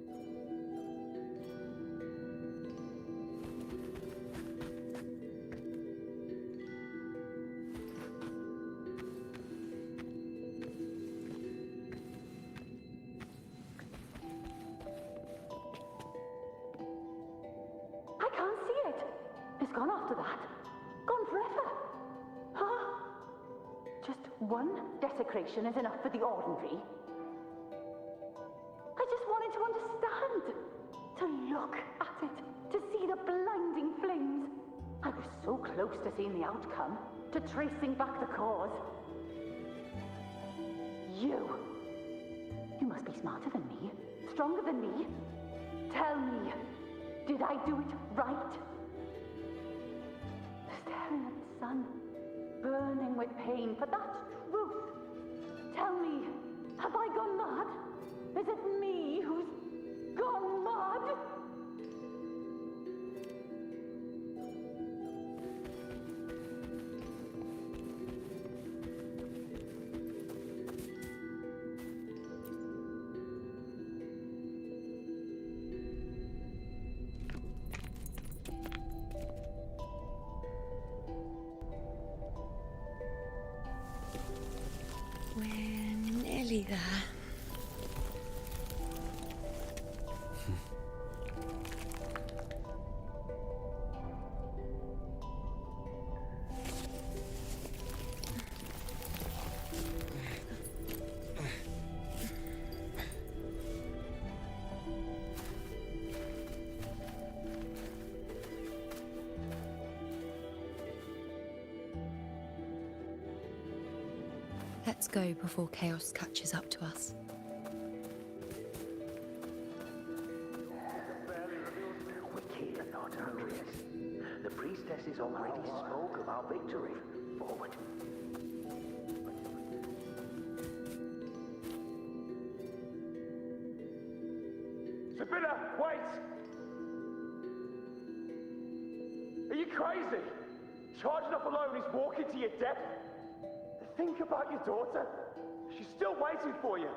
I can't see it. It's gone after that. Gone forever. Huh? Just one desecration is enough for the ordinary. I just wanted to understand. To look at it. To see the blinding flames. I was so close to seeing the outcome. To tracing back the cause. You! You must be smarter than me, stronger than me. Tell me, did I do it right? Staring at the sun, burning with pain for that truth. Tell me, have I gone mad? Is it me who's gone mad? We're nearly there. Let's go before chaos catches up to us. We keep the not hungry. The priestesses already spoke of our victory. Forward. Sibylla, wait! Are you crazy? Charging up alone is walking to your death. Think about your daughter. She's still waiting for you.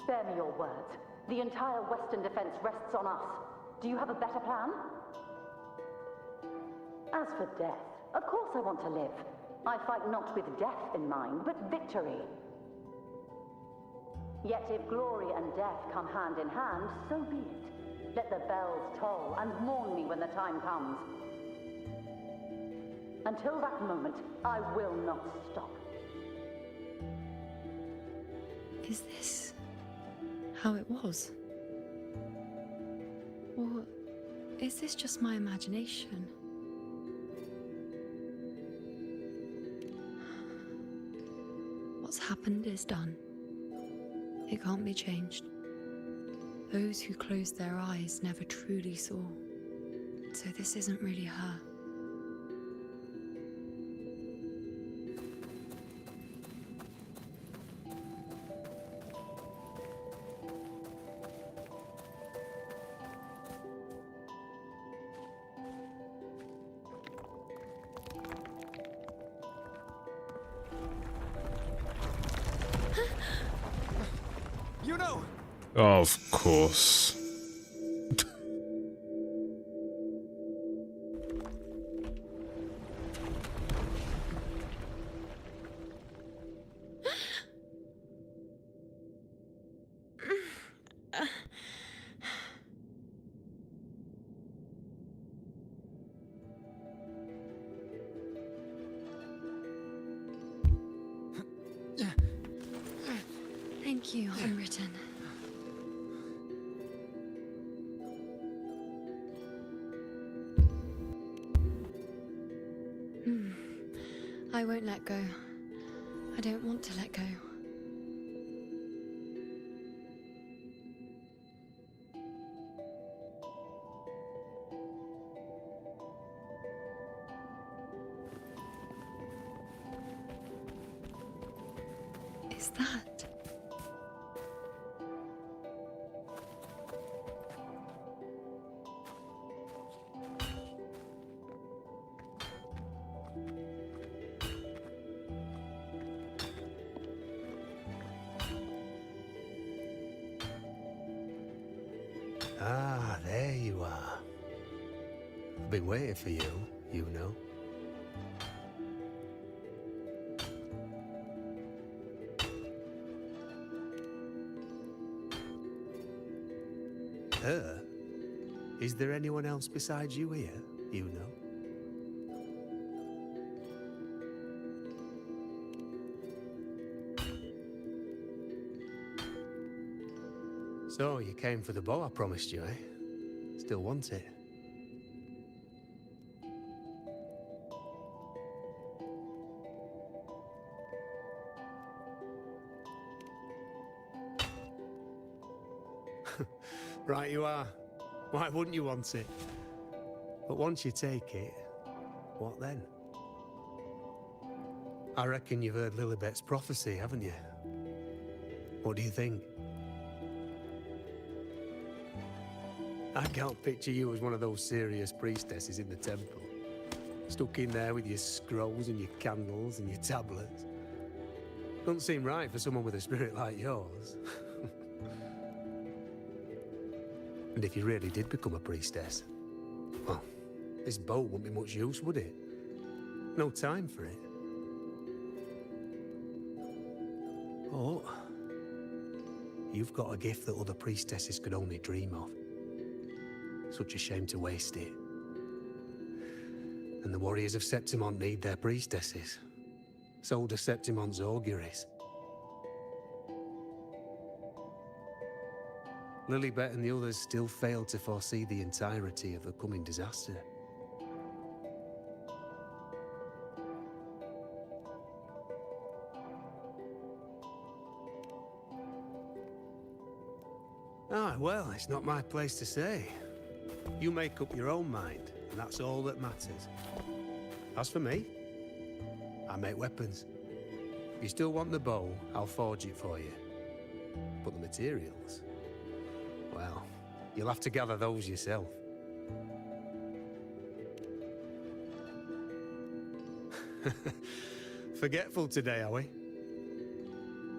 Spare me your words. The entire Western defense rests on us. Do you have a better plan? As for death, of course I want to live. I fight not with death in mind, but victory. Yet if glory and death come hand in hand, so be it. Let the bells toll and mourn me when the time comes. Until that moment, I will not stop. Is this how it was? Or is this just my imagination? What's happened is done. It can't be changed. Those who closed their eyes never truly saw. So this isn't really her. Yuno! Of course. Thank you, Unwritten. I won't let go. I don't want to let go. Is that? Ah, there you are. I've been waiting for you, Yuno. Her? Is there anyone else besides you here, Yuno? So, you came for the bow I promised you, eh? Still want it? Right you are. Why wouldn't you want it? But once you take it, what then? I reckon you've heard Lilibet's prophecy, haven't you? What do you think? I can't picture you as one of those serious priestesses in the temple. Stuck in there with your scrolls and your candles and your tablets. Doesn't seem right for someone with a spirit like yours. And if you really did become a priestess, well, this bow wouldn't be much use, would it? No time for it. Oh, you've got a gift that other priestesses could only dream of. Such a shame to waste it. And the warriors of Septimont need their priestesses. So do Septimont's auguries. Lilibet and the others still failed to foresee the entirety of the coming disaster. Ah, well, it's not my place to say. You make up your own mind, and that's all that matters. As for me, I make weapons. If you still want the bow, I'll forge it for you. But the materials, well, you'll have to gather those yourself. Forgetful today, are we?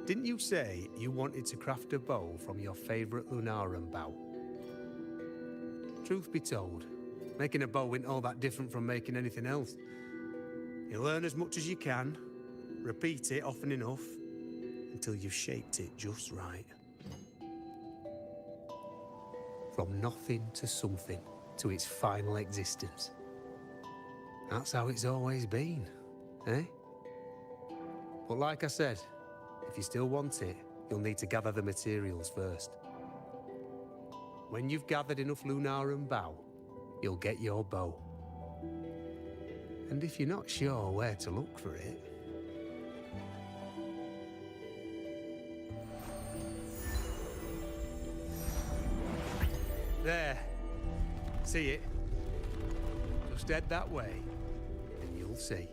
Didn't you say you wanted to craft a bow from your favorite Lunarum bow? Truth be told, making a bow isn't all that different from making anything else. You learn as much as you can, repeat it often enough, until you've shaped it just right. From nothing to something, to its final existence. That's how it's always been, eh? But like I said, if you still want it, you'll need to gather the materials first. When you've gathered enough Lunarum bow, you'll get your bow. And if you're not sure where to look for it... There. See it? Just head that way, and you'll see.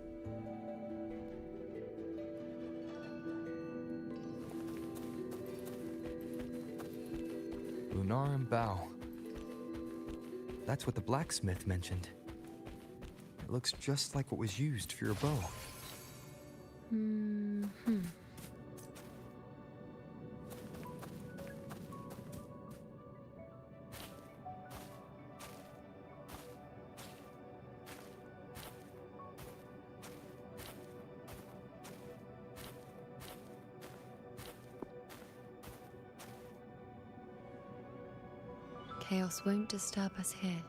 Lunarum bow. That's what the blacksmith mentioned. It looks just like what was used for your bow. Chaos won't disturb us here.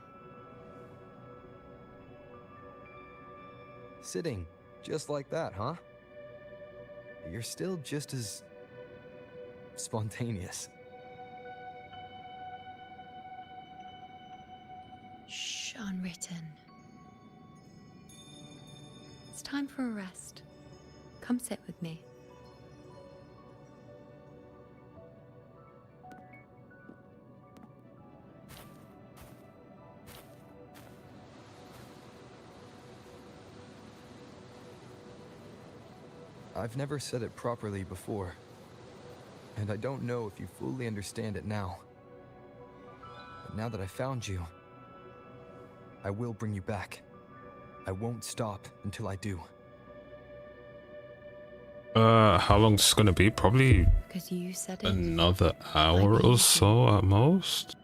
Sitting, just like that, huh? You're still just as... spontaneous. Shh, unwritten. It's time for a rest. Come sit with me. I've never said it properly before, and I don't know if you fully understand it now. But now that I found you, I will bring you back. I won't stop until I do. How long's this gonna be? Probably Because you said it. another hour or so at most.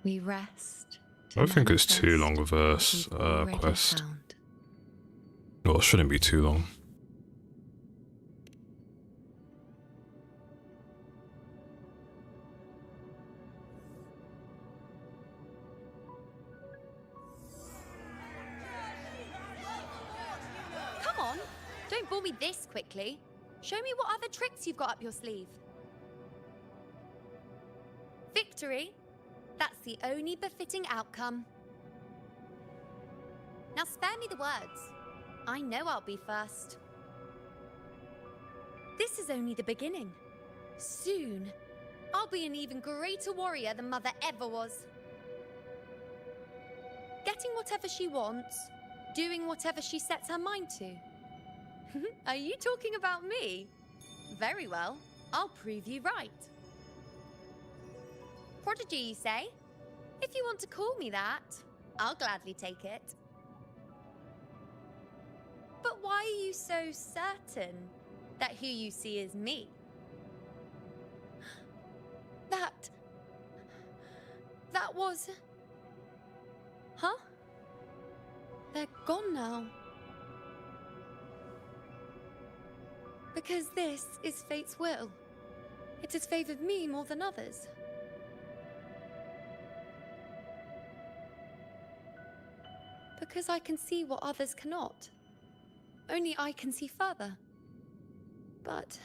We rest. I don't think it's too long of a quest. Well, it shouldn't be too long. Come on, don't bore me this quickly. Show me what other tricks you've got up your sleeve. Victory? That's the only befitting outcome. Now spare me the words. I know I'll be first. This is only the beginning. Soon, I'll be an even greater warrior than Mother ever was. Getting whatever she wants, doing whatever she sets her mind to. Are you talking about me? Very well, I'll prove you right. Prodigy, you say? If you want to call me that, I'll gladly take it. But why are you so certain that who you see is me? That was... Huh? They're gone now. Because this is fate's will. It has favored me more than others. Because I can see what others cannot. Only I can see further. But...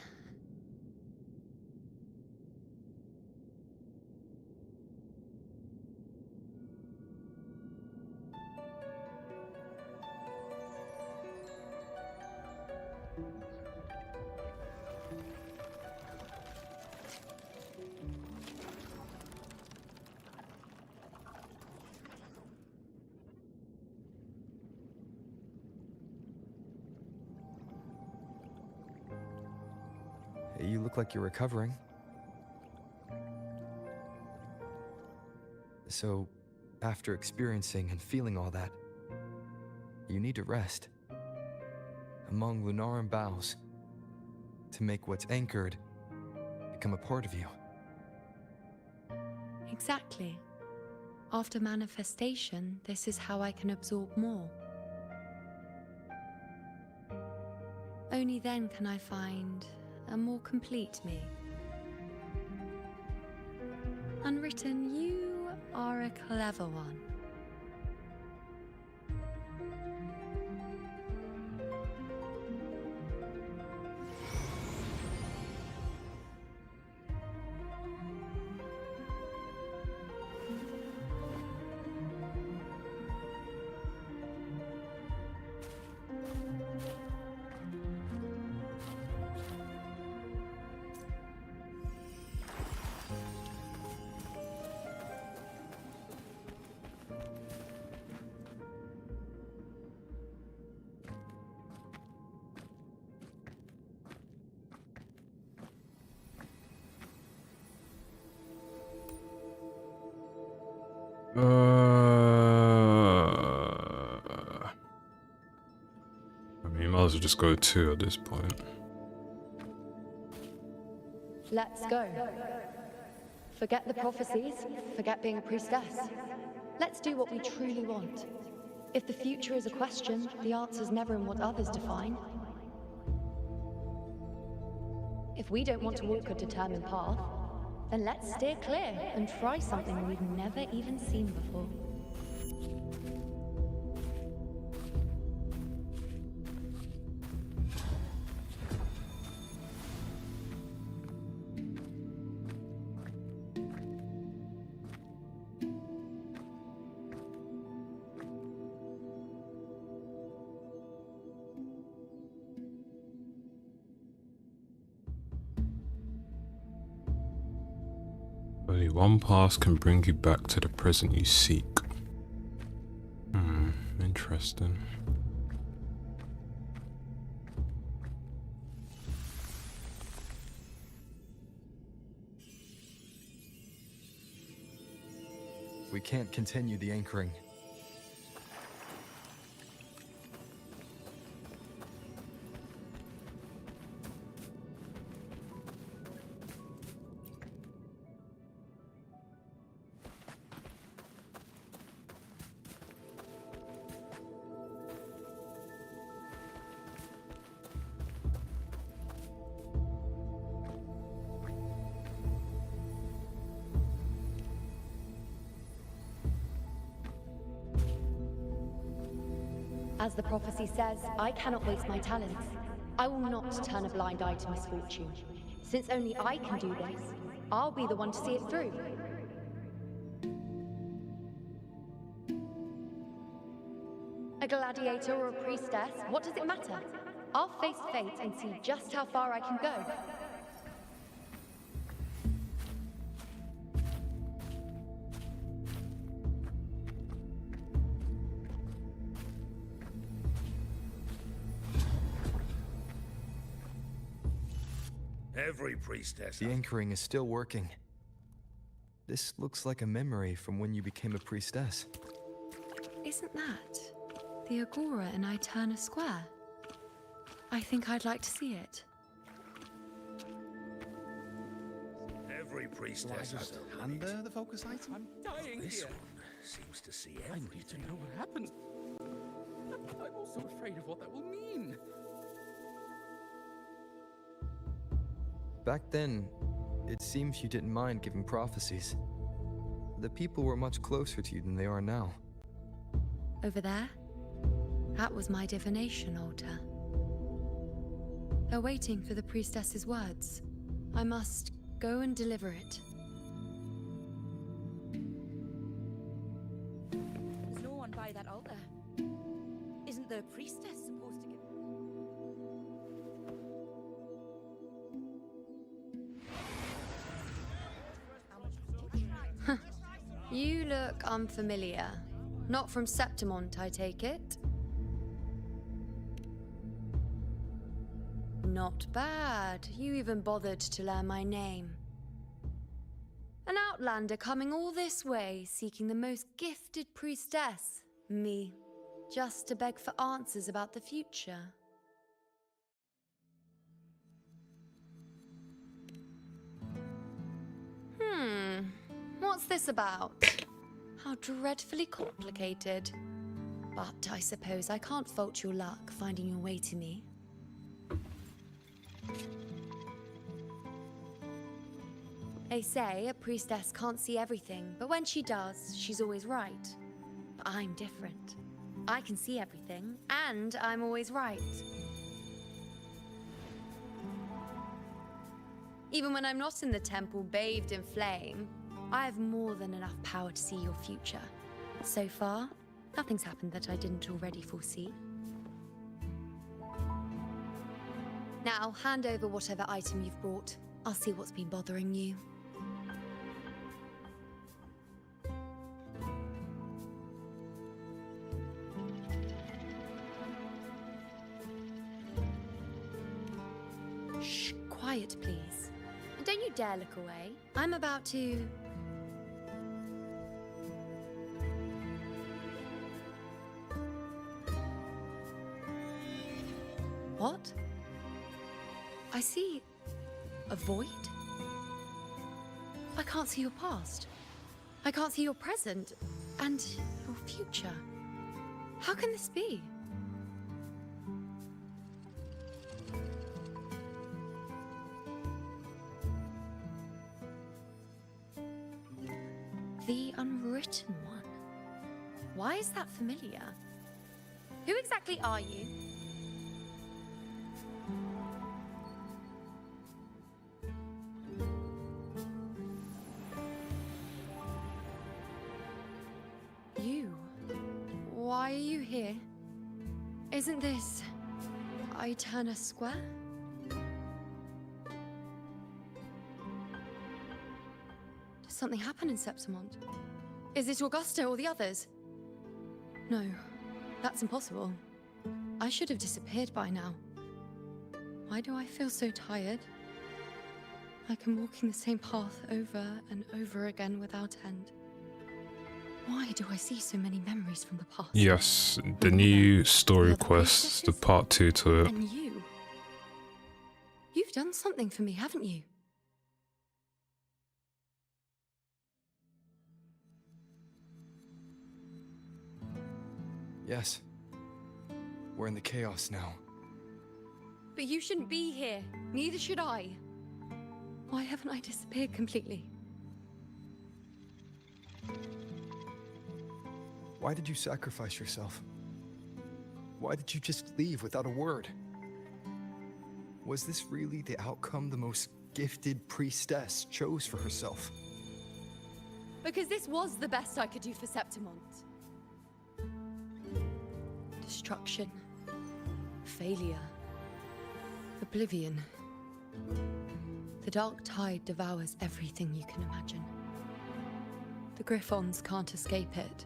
You look like you're recovering. So, after experiencing and feeling all that, you need to rest among Lunaran boughs to make what's anchored become a part of you. Exactly. After manifestation, this is how I can absorb more. Only then can I find a more complete me. Unwritten, you are a clever one. I mean, you might as well just go 2 at this point. Let's go. Forget the prophecies, forget being a priestess. Let's do what we truly want. If the future is a question, the answer's never in what others define. If we don't want to walk a determined path, then let's steer clear and try something we've never even seen before. Only one path can bring you back to the present you seek. Interesting. We can't continue the anchoring. As the prophecy says, I cannot waste my talents. I will not turn a blind eye to misfortune. Since only I can do this, I'll be the one to see it through. A gladiator or a priestess, what does it matter? I'll face fate and see just how far I can go. Every priestess. The anchoring is still working. This looks like a memory from when you became a priestess. Isn't that the Agora in Eterna Square? I think I'd like to see it. Every priestess has a hand her the focus item. I'm dying This here. one seems to see I everything. need to know what happened. I'm also afraid of what that will mean. Back then, it seems you didn't mind giving prophecies. The people were much closer to you than they are now. Over there? That was my divination altar. They're waiting for the priestess's words. I must go and deliver it. There's no one by that altar. Isn't the priestess supposed to give... You look unfamiliar. Not from Septimont, I take it? Not bad. You even bothered to learn my name. An outlander coming all this way, seeking the most gifted priestess, me, just to beg for answers about the future. What's this about? How dreadfully complicated. But I suppose I can't fault your luck finding your way to me. They say a priestess can't see everything, but when she does, she's always right. But I'm different. I can see everything, and I'm always right. Even when I'm not in the temple bathed in flame, I have more than enough power to see your future. So far, nothing's happened that I didn't already foresee. Now, hand over whatever item you've brought. I'll see what's been bothering you. Shh, quiet, please. And don't you dare look away. I'm about to... What? I see a void? I can't see your past. I can't see your present and your future. How can this be? The unwritten one. Why is that familiar? Who exactly are you? Why are you here? Isn't this Eterna Square? Did something happen in Septimont? Is it Augusta or the others? No, that's impossible. I should have disappeared by now. Why do I feel so tired? Like I'm walking the same path over and over again without end. Why do I see so many memories from the past? Yes, the new story quest, the part 2 to it. And you? You've done something for me, haven't you? Yes. We're in the chaos now. But you shouldn't be here. Neither should I. Why haven't I disappeared completely? Why did you sacrifice yourself? Why did you just leave without a word? Was this really the outcome the most gifted priestess chose for herself? Because this was the best I could do for Septimont. Destruction. Failure. Oblivion. The dark tide devours everything you can imagine. The Griffons can't escape it.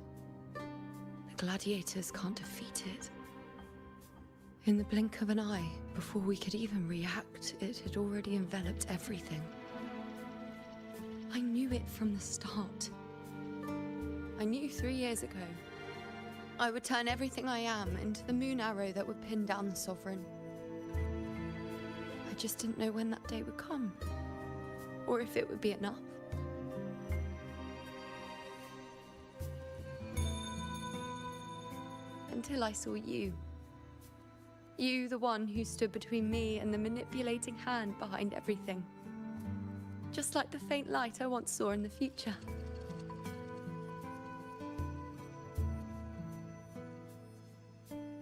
The gladiators can't defeat it. In the blink of an eye, Before we could even react, it had already enveloped everything. I knew it from the start. I knew 3 years ago I would turn everything I am into the moon arrow that would pin down the Sovereign. I just didn't know when that day would come, or if it would be enough. Until I saw you. You, the one who stood between me and the manipulating hand behind everything. Just like the faint light I once saw in the future.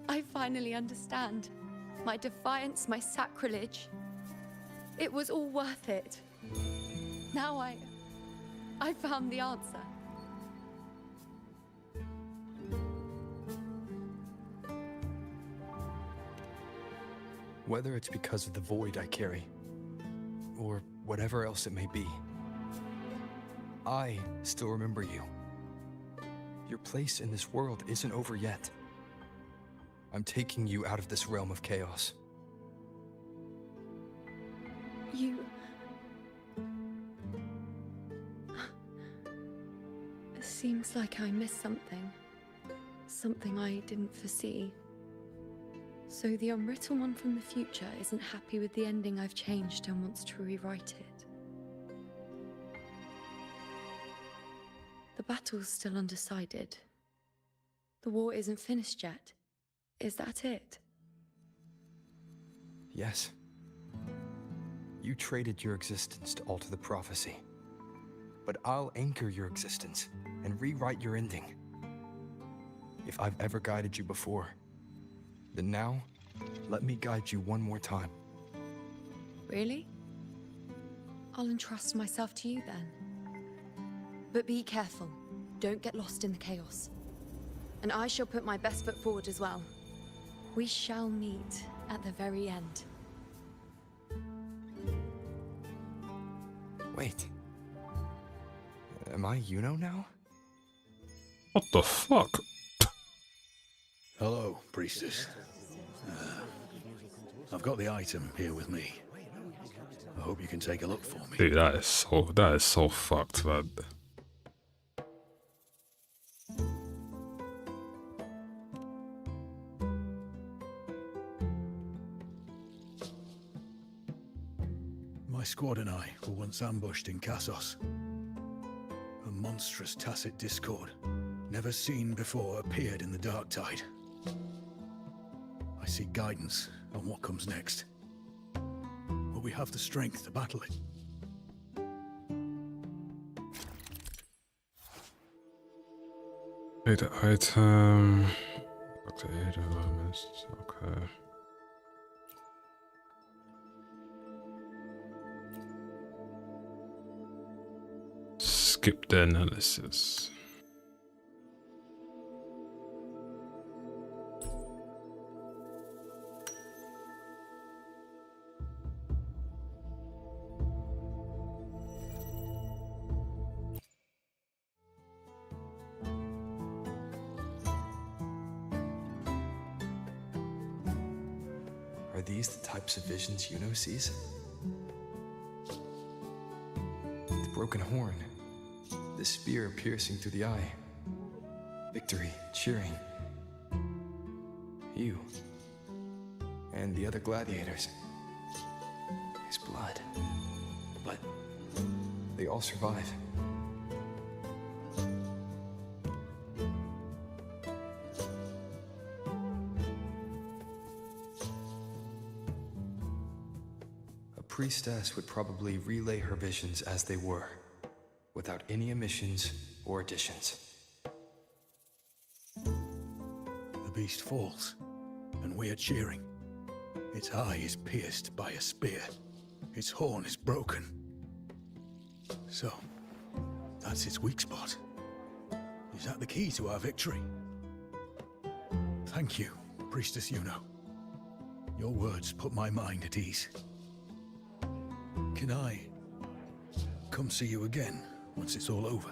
I finally understand. My defiance, my sacrilege. It was all worth it. Now I found the answer. Whether it's because of the void I carry, or whatever else it may be, I still remember you. Your place in this world isn't over yet. I'm taking you out of this realm of chaos. You... It seems like I missed something. Something I didn't foresee. So the unwritten one from the future isn't happy with the ending I've changed and wants to rewrite it. The battle's still undecided. The war isn't finished yet. Is that it? Yes. You traded your existence to alter the prophecy. But I'll anchor your existence and rewrite your ending. If I've ever guided you before, then now, let me guide you one more time. Really? I'll entrust myself to you then. But be careful. Don't get lost in the chaos. And I shall put my best foot forward as well. We shall meet at the very end. Wait. Am I Yuno now? What the fuck? Hello, priestess. I've got the item here with me. I hope you can take a look for me. Dude, that is so fucked, man. My squad and I were once ambushed in Kassos. A monstrous tacit discord, never seen before, appeared in the dark tide. I seek guidance on what comes next. But we have the strength to battle it. Data item. Dr. Ada, okay. Skip the analysis. Are these the types of visions Yuno sees? The broken horn, the spear piercing through the eye, victory cheering, you, and the other gladiators. His blood. But they all survive. A priestess would probably relay her visions as they were, without any omissions or additions. The beast falls, and we are cheering. Its eye is pierced by a spear. Its horn is broken. So, that's its weak spot. Is that the key to our victory? Thank you, Priestess Yuno. Your words put my mind at ease. Can I come see you again once it's all over?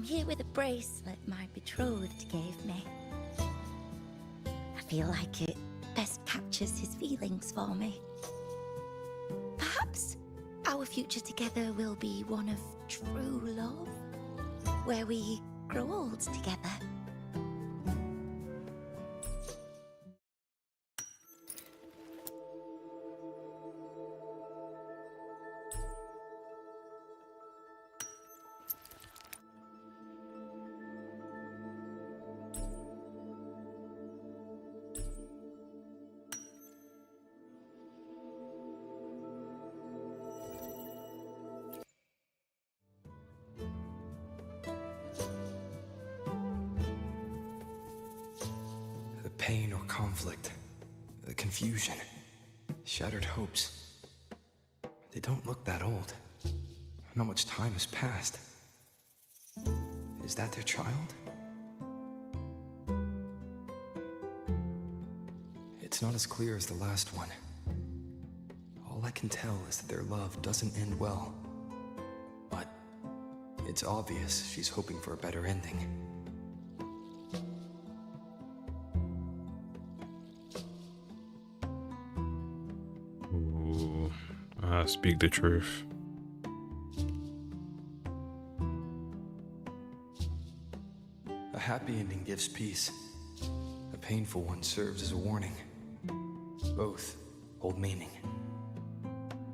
I'm here with a bracelet my betrothed gave me. I feel like it best captures his feelings for me. Perhaps our future together will be one of true love, where we grow old together. Pain or conflict, the confusion, shattered hopes. They don't look that old. Not much time has passed. Is that their child? It's not as clear as the last one. All I can tell is that their love doesn't end well. But it's obvious she's hoping for a better ending. Speak the truth. A happy ending gives peace. A painful one serves as a warning. Both hold meaning.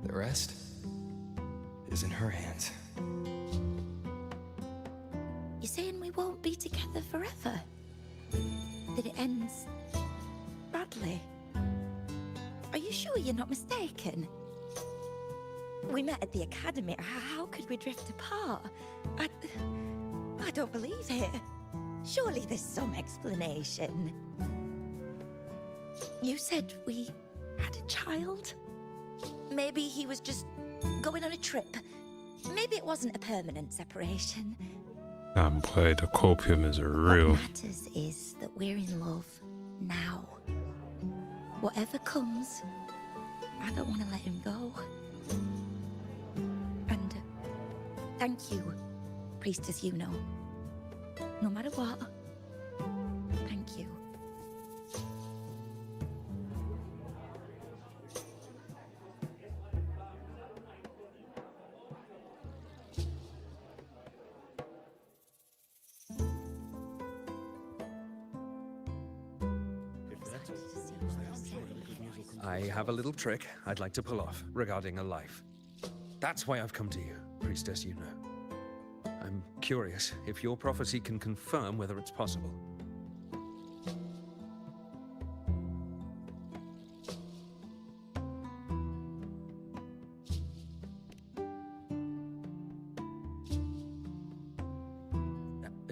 The rest is in her hands. You're saying we won't be together forever? That it ends badly? Are you sure you're not mistaken? We met at the academy. How could we drift apart? I don't believe it. Surely there's some explanation. You said we had a child? Maybe he was just going on a trip. Maybe it wasn't a permanent separation. Damn boy, the copium is real. What matters is that we're in love now. Whatever comes, I don't want to let him go. And thank you, Priestess Yuno. No matter what, thank you. I have a little trick I'd like to pull off regarding a life. That's why I've come to you, Priestess Yuno. I'm curious if your prophecy can confirm whether it's possible.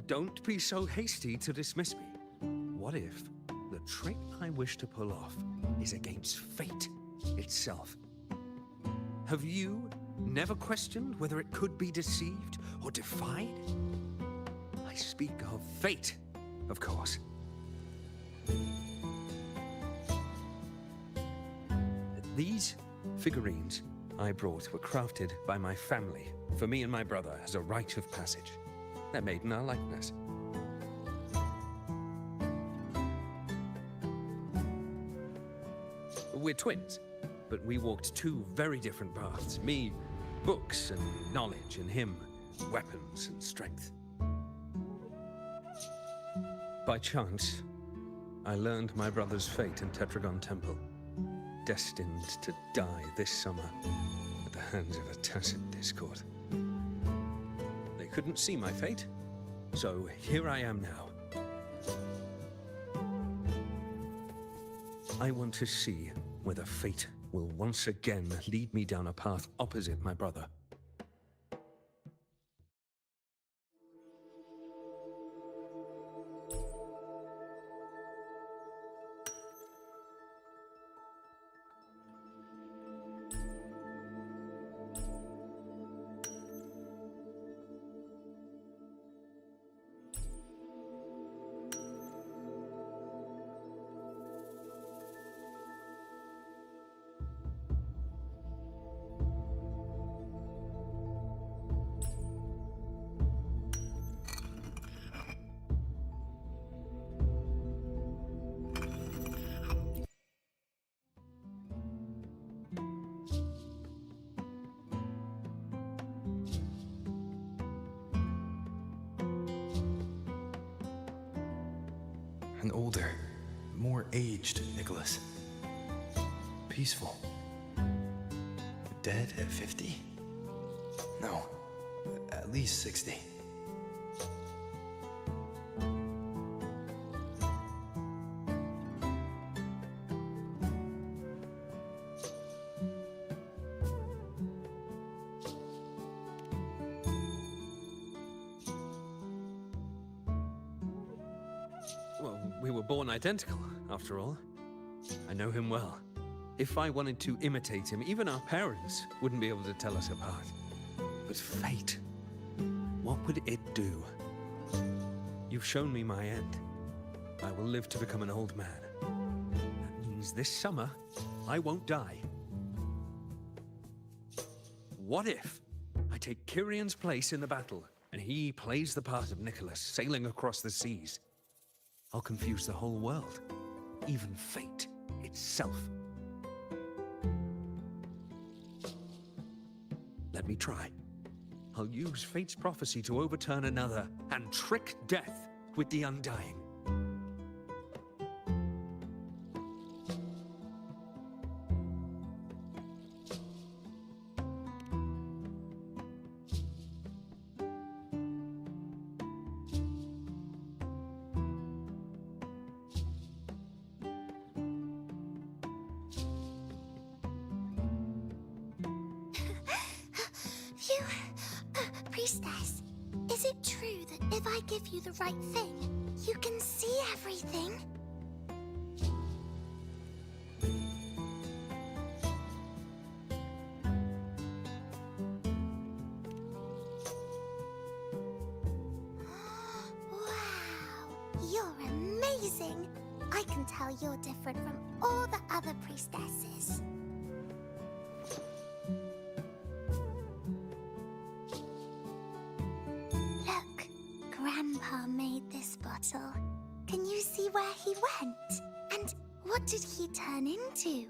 Don't be so hasty to dismiss me. What if the trick I wish to pull off is against fate itself? Have you never questioned whether it could be deceived or defied? I speak of fate, of course. These figurines I brought were crafted by my family for me and my brother as a rite of passage. They're made in our likeness. We're twins, but we walked two very different paths. Me, books and knowledge, and him, weapons and strength. By chance, I learned my brother's fate in Tetragon Temple, destined to die this summer at the hands of a tacit discord. They couldn't see my fate, so here I am now. I want to see whether fate will once again lead me down a path opposite my brother. An older, more aged Nicholas. Peaceful. Dead at 50? No, at least 60. Well, we were born identical, after all. I know him well. If I wanted to imitate him, even our parents wouldn't be able to tell us apart. But fate, what would it do? You've shown me my end. I will live to become an old man. That means this summer, I won't die. What if I take Kyrion's place in the battle, and he plays the part of Nicholas, sailing across the seas? I'll confuse the whole world, even fate itself. Let me try. I'll use fate's prophecy to overturn another and trick death with the undying. Priestess, is it true that if I give you the right thing, you can see everything? Wow, you're amazing. I can tell you're different from all the other priestesses. Grandpa made this bottle. Can you see where he went? And what did he turn into?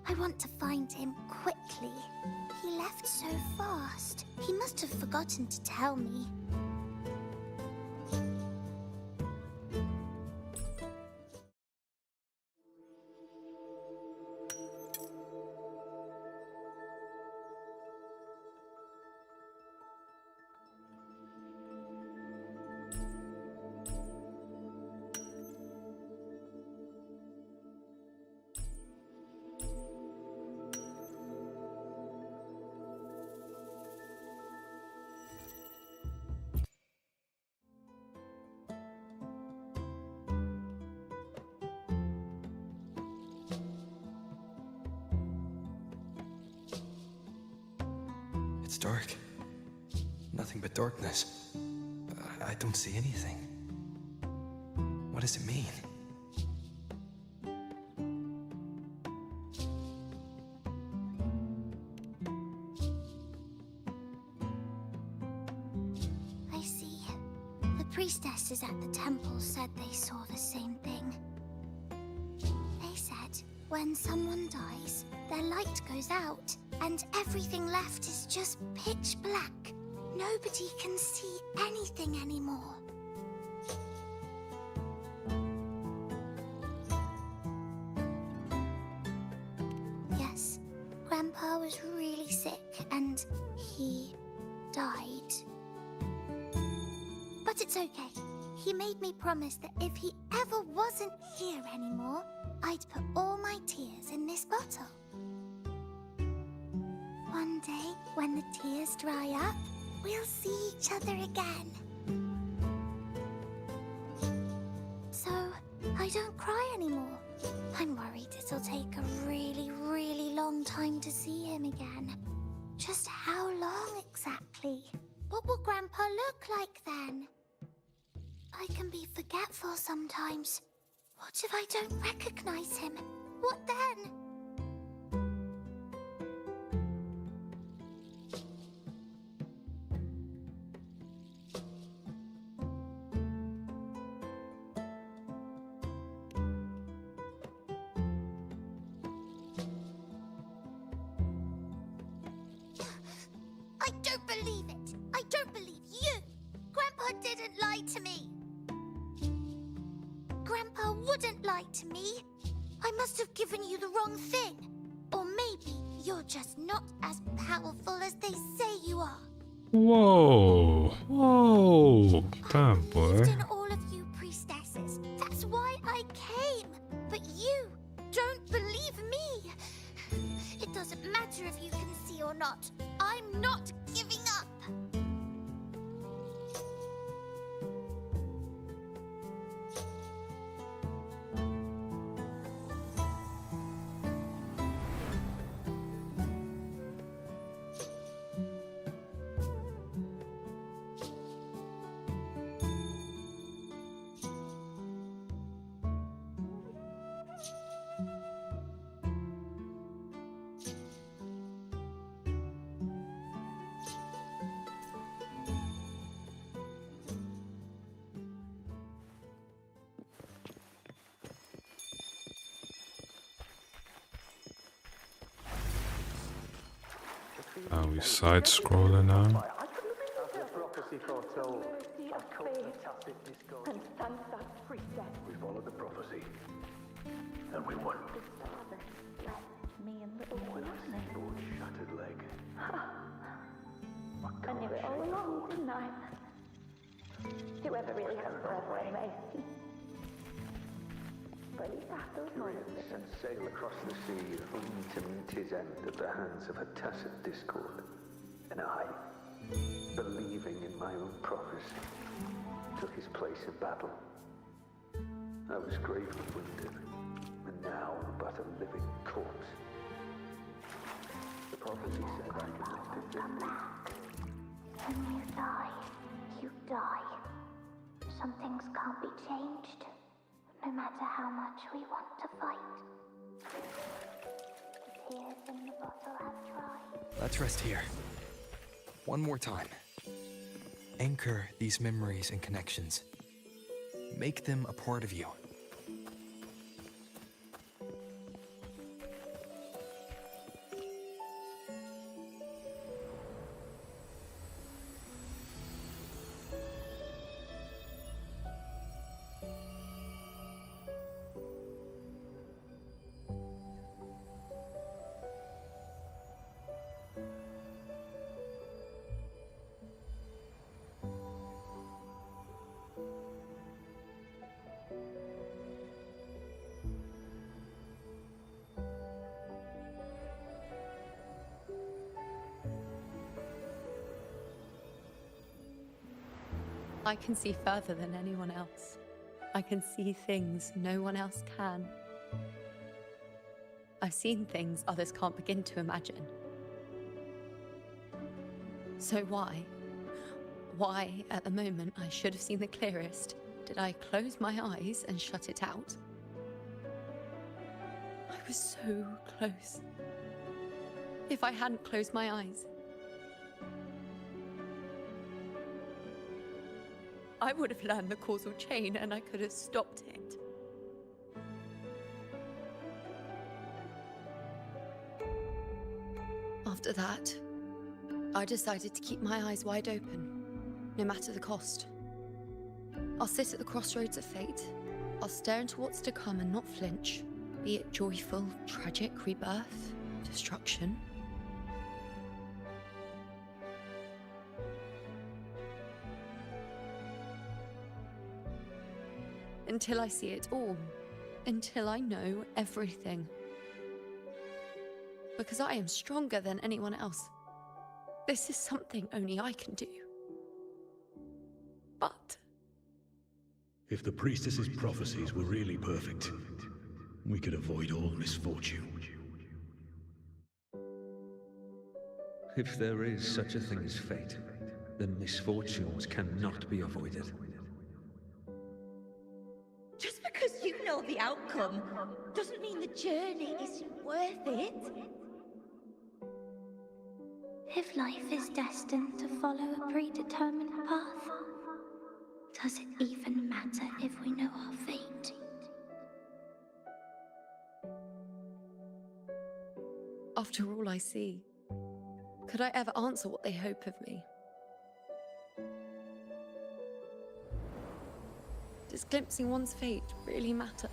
I want to find him quickly. He left so fast. He must have forgotten to tell me. It's dark. Nothing but darkness. I don't see anything. What does it mean? I see. The priestesses at the temple said they saw the same thing. They said when someone dies, their light goes out, and everything left is just pitch black. Nobody can see anything anymore. Yes, Grandpa was really sick and he died. But it's okay. He made me promise that if he ever wasn't here anymore, I'd put all my tears in this bottle. One day, when the tears dry up, we'll see each other again. So, I don't cry anymore. I'm worried it'll take a really, really long time to see him again. Just how long exactly? What will Grandpa look like then? I can be forgetful sometimes. What if I don't recognize him? What then? I don't believe it. I don't believe you. Grandpa didn't lie to me. lied to me. I must have given you the wrong thing. Or maybe you're just not as powerful as they say you are. Whoa. Whoa. Damn, boy. In all of you priestesses. That's why I came. But you don't believe me. It doesn't matter if you can see or not. I'm not giving up. Are we side scrolling now? We followed the prophecy, and we won. Me and little Seaboard shattered leg. I knew it all along, didn't I? Whoever really has forever anyway. But at least I have those moments. Set sail across the sea, only to meet his end at the hands of a tacit discord. And I, believing in my own prophecy, took his place in battle. I was gravely wounded, and now I'm but a living corpse. The prophecy said I could live to 50. When you die, you die. Some things can't be changed, no matter how much we want to fight. The tears in the bottle have dried. Let's rest here. One more time. Anchor these memories and connections. Make them a part of you. I can see further than anyone else. I can see things no one else can. I've seen things others can't begin to imagine. So why, at the moment I should have seen the clearest, did I close my eyes and shut it out? I was so close. If I hadn't closed my eyes, I would have learned the causal chain and I could have stopped it. After that, I decided to keep my eyes wide open, no matter the cost. I'll sit at the crossroads of fate. I'll stare into what's to come and not flinch, be it joyful, tragic rebirth, destruction. Until I see it all. Until I know everything. Because I am stronger than anyone else. This is something only I can do. But if the priestess's prophecies were really perfect, we could avoid all misfortune. If there is such a thing as fate, then misfortunes cannot be avoided. Just because you know the outcome doesn't mean the journey isn't worth it. If life is destined to follow a predetermined path, does it even matter if we know our fate? after all I see, could I ever answer what they hope of me? Does glimpsing one's fate really matter?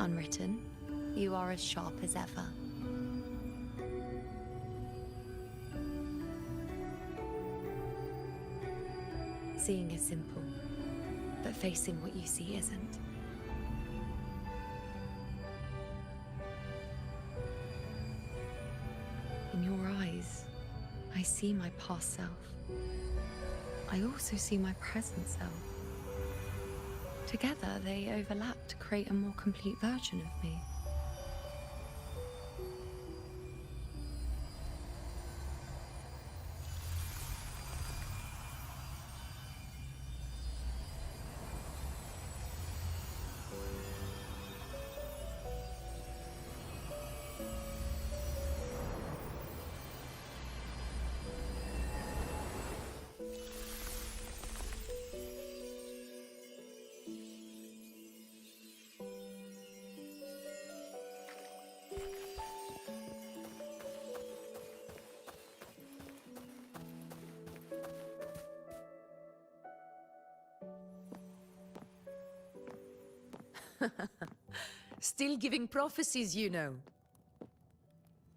Unwritten, you are as sharp as ever. Seeing is simple, but facing what you see isn't. In your eyes, I see my past self. I also see my present self. Together, they overlap to create a more complete version of me. Still giving prophecies, you know.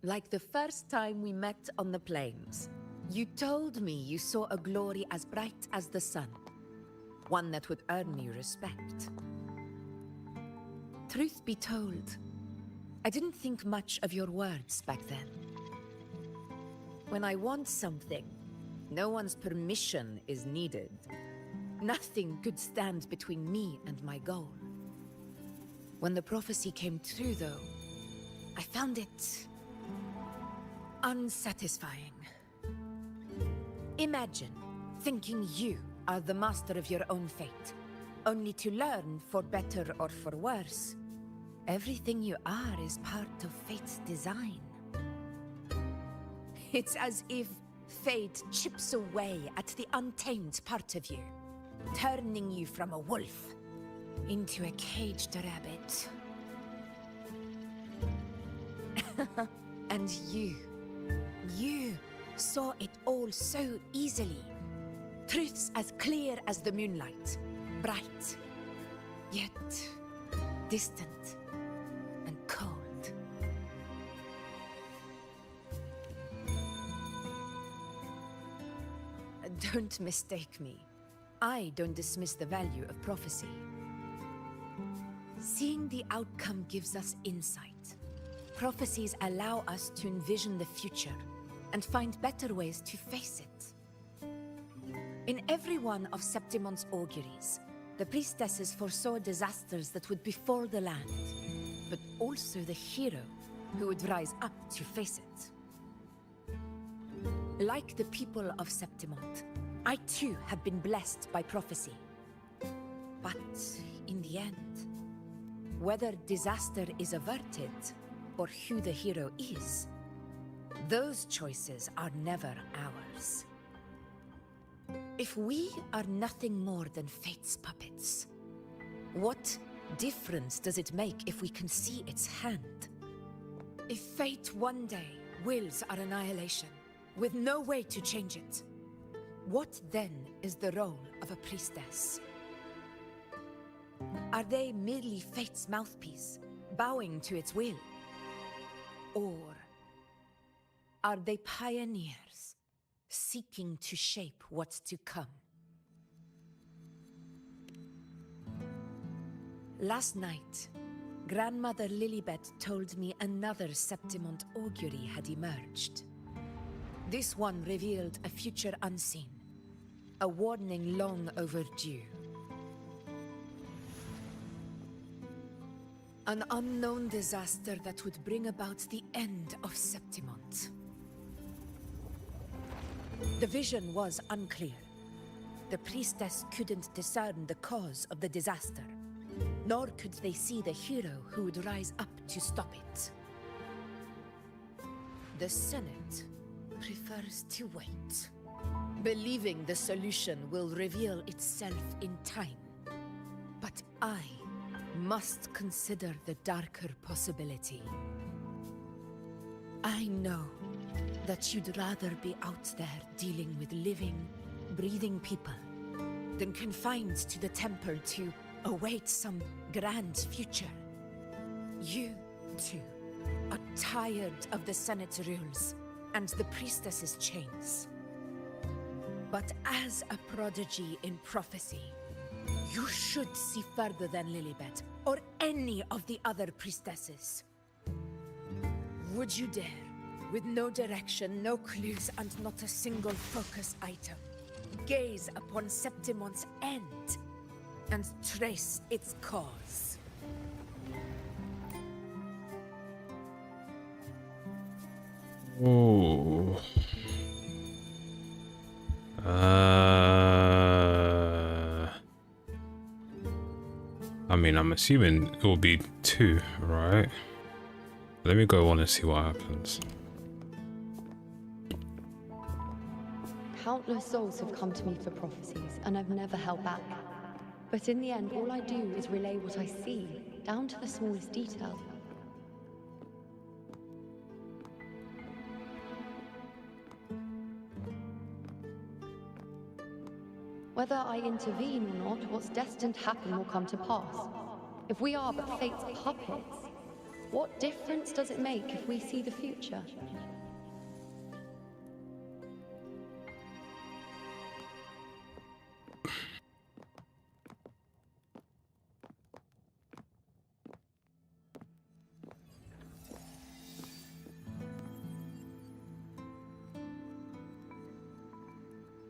Like the first time we met on the plains, you told me you saw a glory as bright as the sun, one that would earn me respect. Truth be told, I didn't think much of your words back then. When I want something, no one's permission is needed. Nothing could stand between me and my goal. When the prophecy came true, though, I found it unsatisfying. Imagine thinking you are the master of your own fate, only to learn, for better or for worse, everything you are is part of fate's design. It's as if fate chips away at the untamed part of you, turning you from a wolf into a caged rabbit. And you saw it all so easily. Truths as clear as the moonlight, bright, yet distant and cold. Don't mistake me. I don't dismiss the value of prophecy. Seeing the outcome gives us insight. Prophecies allow us to envision the future and find better ways to face it. In every one of Septimon's auguries, the priestesses foresaw disasters that would befall the land, but also the hero who would rise up to face it. Like the people of Septimont, I too have been blessed by prophecy. But in the end, whether disaster is averted or who the hero is, those choices are never ours. If we are nothing more than fate's puppets, what difference does it make if we can see its hand? If fate one day wills our annihilation, with no way to change it, what then is the role of a priestess? Are they merely fate's mouthpiece, bowing to its will? Or are they pioneers, seeking to shape what's to come? Last night, Grandmother Lilibet told me another Septimont augury had emerged. This one revealed a future unseen, a warning long overdue. An unknown disaster that would bring about the end of Septimont. The vision was unclear. The priestess couldn't discern the cause of the disaster, nor could they see the hero who would rise up to stop it. The Senate prefers to wait, believing the solution will reveal itself in time. But I must consider the darker possibility. I know that you'd rather be out there dealing with living, breathing people than confined to the temple to await some grand future. You, too, are tired of the Senate's rules and the priestess's chains. But as a prodigy in prophecy, you should see further than Lilibet or any of the other priestesses. Would you dare, with no direction, no clues, and not a single focus item, gaze upon Septimon's end and trace its cause? Oh. I mean, I'm assuming it will be 2, right? Let me go on and see what happens. Countless souls have come to me for prophecies, and I've never held back. But in the end, all I do is relay what I see, down to the smallest detail. Whether I intervene or not, what's destined to happen will come to pass. If we are but fate's puppets, what difference does it make if we see the future?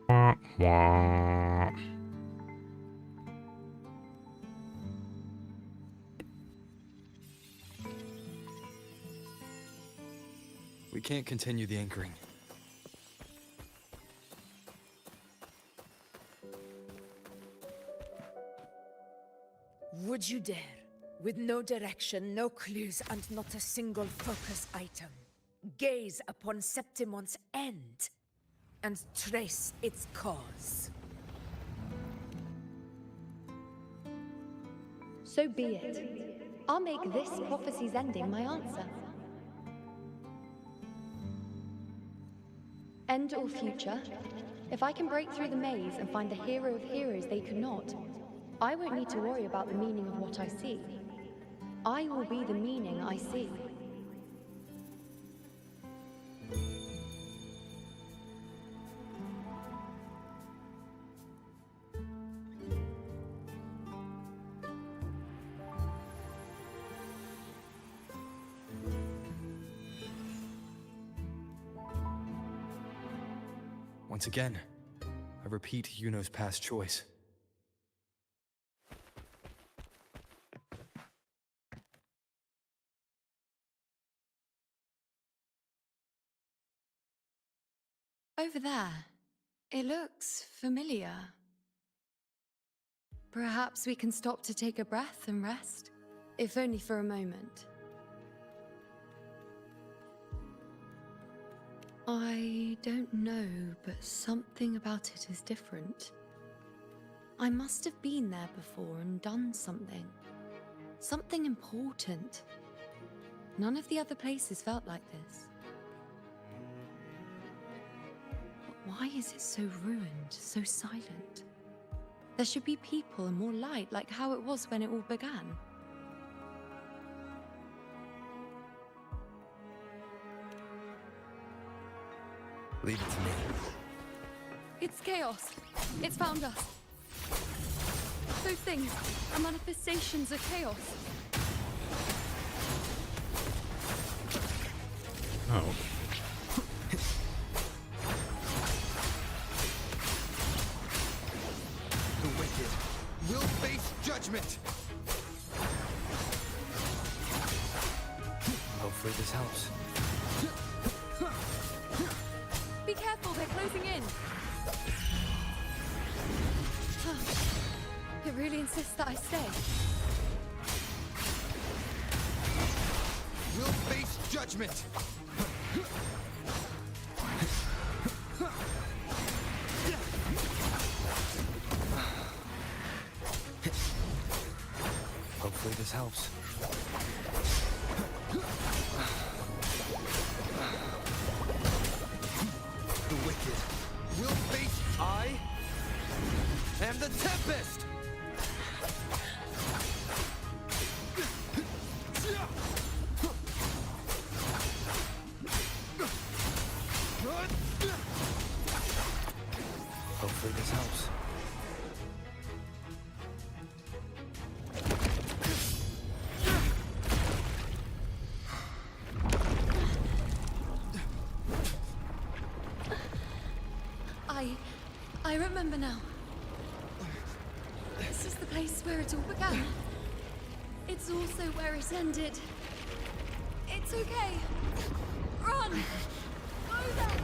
Wah, wah. We can't continue the anchoring. Would you dare, with no direction, no clues, and not a single focus item, gaze upon Septimon's end and trace its cause? So be it. I'll make this prophecy's ending my answer. End or future, if I can break through the maze and find the hero of heroes they could not, I won't need to worry about the meaning of what I see. I will be the meaning I see. Once again, I repeat Yuno's past choice. Over there. It looks familiar. Perhaps we can stop to take a breath and rest, if only for a moment. I don't know, but something about it is different. I must have been there before and done something. Something important. None of the other places felt like this. But why is it so ruined, so silent? There should be people and more light, like how it was when it all began. Leave it to me. It's chaos. It's found us. Those things are manifestations of chaos. Oh. The wicked will face judgment. Hopefully this helps. Be careful, they're closing in. It really insists that I stay. We'll face judgment. Hopefully this helps. The wicked will face. I am the Tempest! Hopefully this helps. I remember now. This is the place where it all began. It's also where it ended. It's okay. Run! Go there!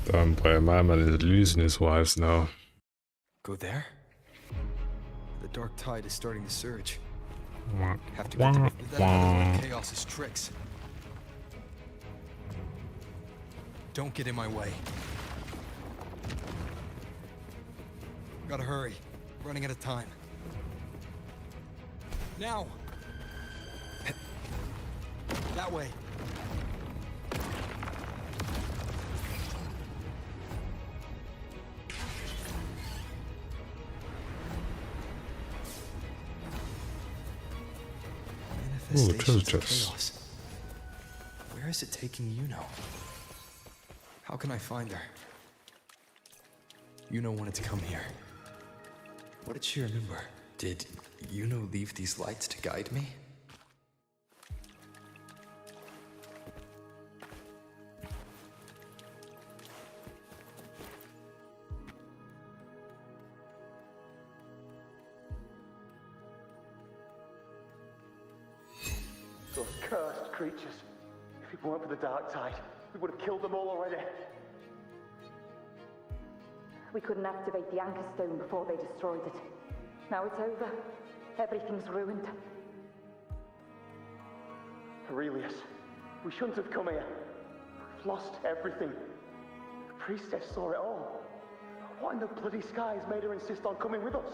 Damn boy, my man is losing his wives now. Go there? The dark tide is starting to surge. Have to get to that other Chaos's tricks. Don't get in my way. Gotta hurry. Running out of time. Now! That way. Ooh, treasure chest. Chaos. Where is it taking Yuno? How can I find her? Yuno wanted to come here. What did she remember? Did Yuno leave these lights to guide me? Those cursed creatures. If it weren't for the dark tide, we would have killed them all already. We couldn't activate the anchor stone before they destroyed it. Now it's over. Everything's ruined. Aurelius, we shouldn't have come here. We've lost everything. The priestess saw it all. What in the bloody skies made her insist on coming with us?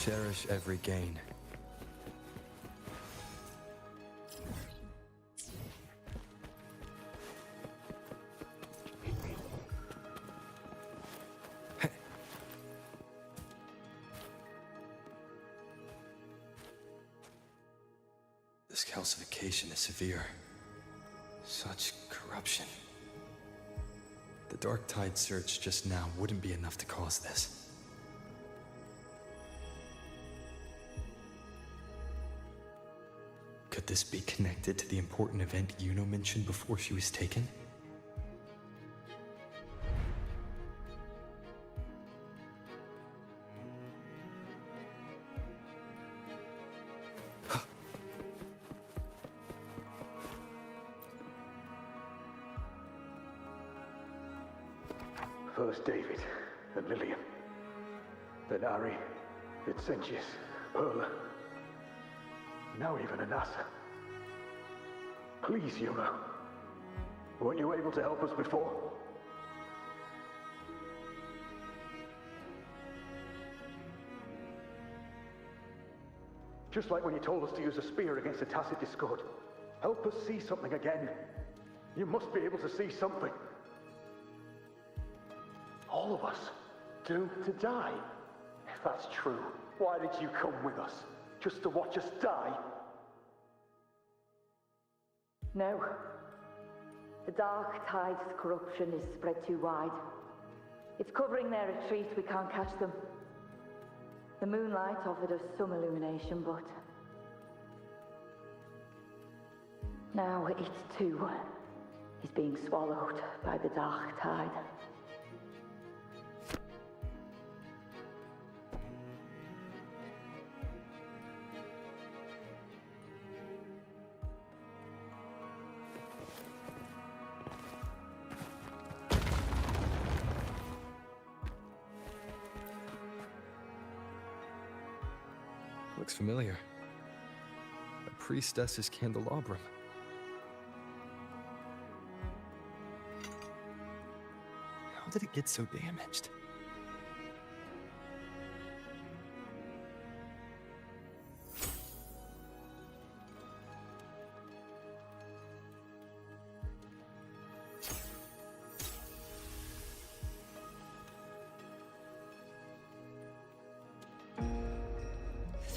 Cherish every gain. This calcification is severe. Such corruption. The dark tide surge just now wouldn't be enough to cause this. Could this be connected to the important event Yuno mentioned before she was taken? First David and Lillian. Then Ari, Vincentius, Perla. Now even Anasa. Please, Yuno. Weren't you able to help us before? Just like when you told us to use a spear against the tacit discord. Help us see something again. You must be able to see something. All of us doomed to die. If that's true, why did you come with us? Just to watch us die? No. The dark tide's corruption is spread too wide. It's covering their retreat, we can't catch them. The moonlight offered us some illumination, but... now it too is being swallowed by the dark tide. Looks familiar. A priestess's candelabrum. How did it get so damaged?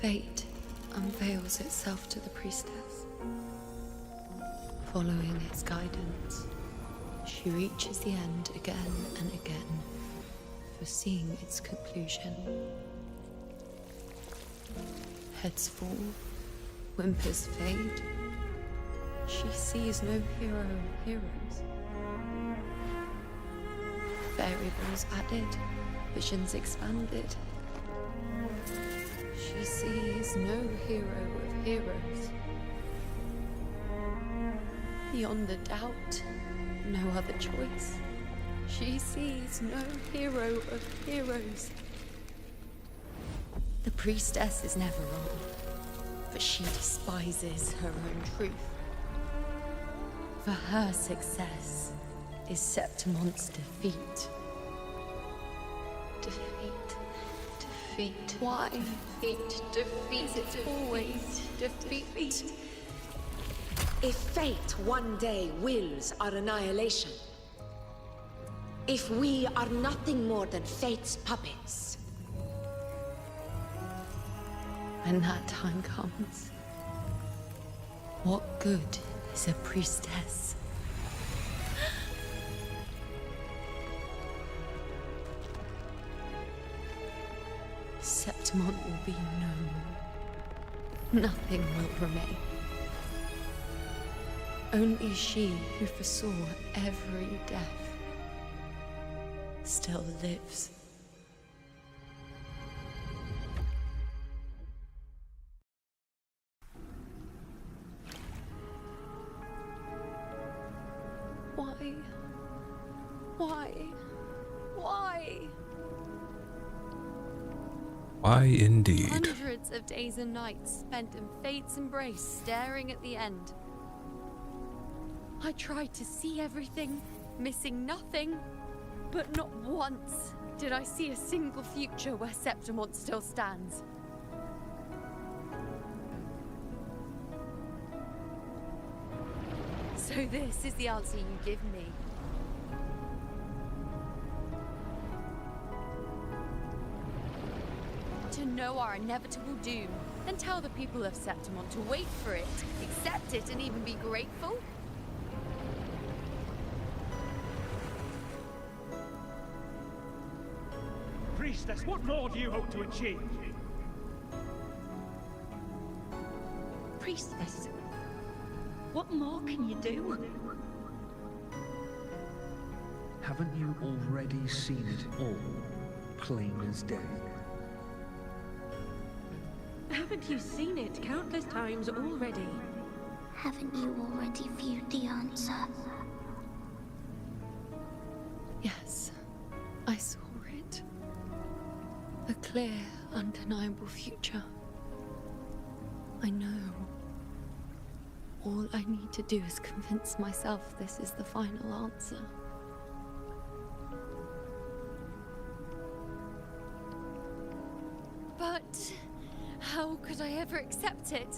Fate unveils itself to the priestess. Following its guidance, she reaches the end again and again, foreseeing its conclusion. Heads fall, whimpers fade. She sees no hero of heroes. Variables added, visions expanded. She sees no hero of heroes. Beyond a doubt, no other choice. She sees no hero of heroes. The priestess is never wrong, but she despises her own truth. For her success is Septimon's defeat. Defeat. Why? Defeat. Is it always defeat? If fate one day wills our annihilation, if we are nothing more than fate's puppets, when that time comes, what good is a priestess? Septimon will be no more. Nothing will remain. Only she who foresaw every death still lives. Why? Why? Why? Why indeed? Hundreds of days and nights spent in fate's embrace, staring at the end. I tried to see everything, missing nothing, but not once did I see a single future where Septimon still stands. So this is the answer you give me. To know our inevitable doom, then tell the people of Septimon to wait for it, accept it, and even be grateful? Priestess, what more do you hope to achieve? Priestess, what more can you do? Haven't you already seen it all, plain as day? Haven't you seen it countless times already? Haven't you already viewed the answer? Yes, I saw it. A clear, undeniable future. I know. All I need to do is convince myself this is the final answer. But how could I ever accept it?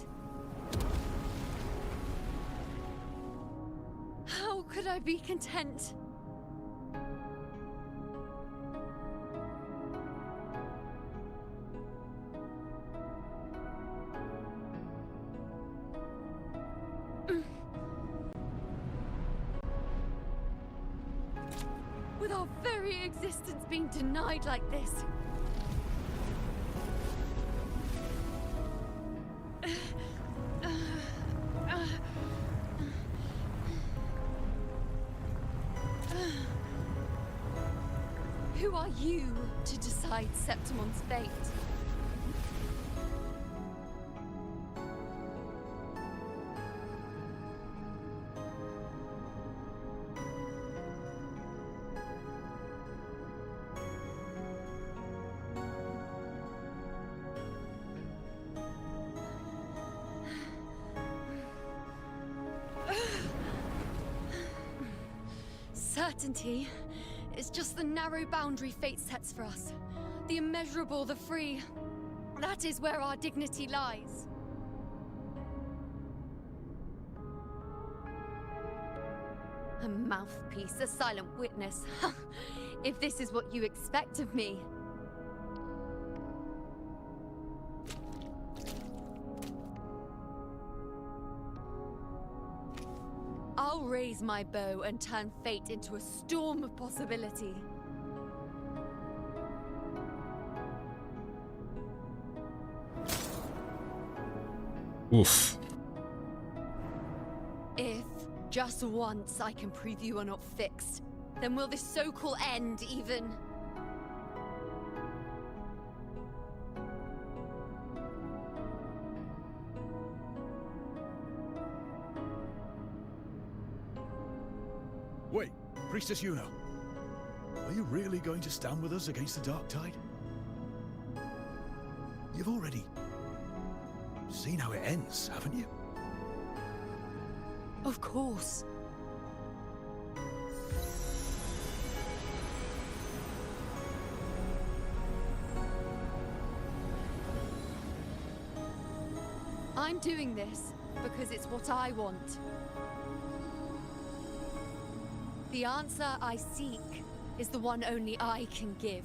How could I be content? With our very existence being denied like this. Who are you to decide Septimon's fate? Certainty is just the narrow boundary fate sets for us. The immeasurable, the free. That is where our dignity lies. A mouthpiece, a silent witness. If this is what you expect of me. I'll raise my bow and turn fate into a storm of possibility. Oof. If, just once, I can prove you are not fixed, then will this so-called end even... Wait, Priestess Yuno. Are you really going to stand with us against the Dark Tide? You've already seen how it ends, haven't you? Of course. I'm doing this because it's what I want. The answer I seek is the one only I can give.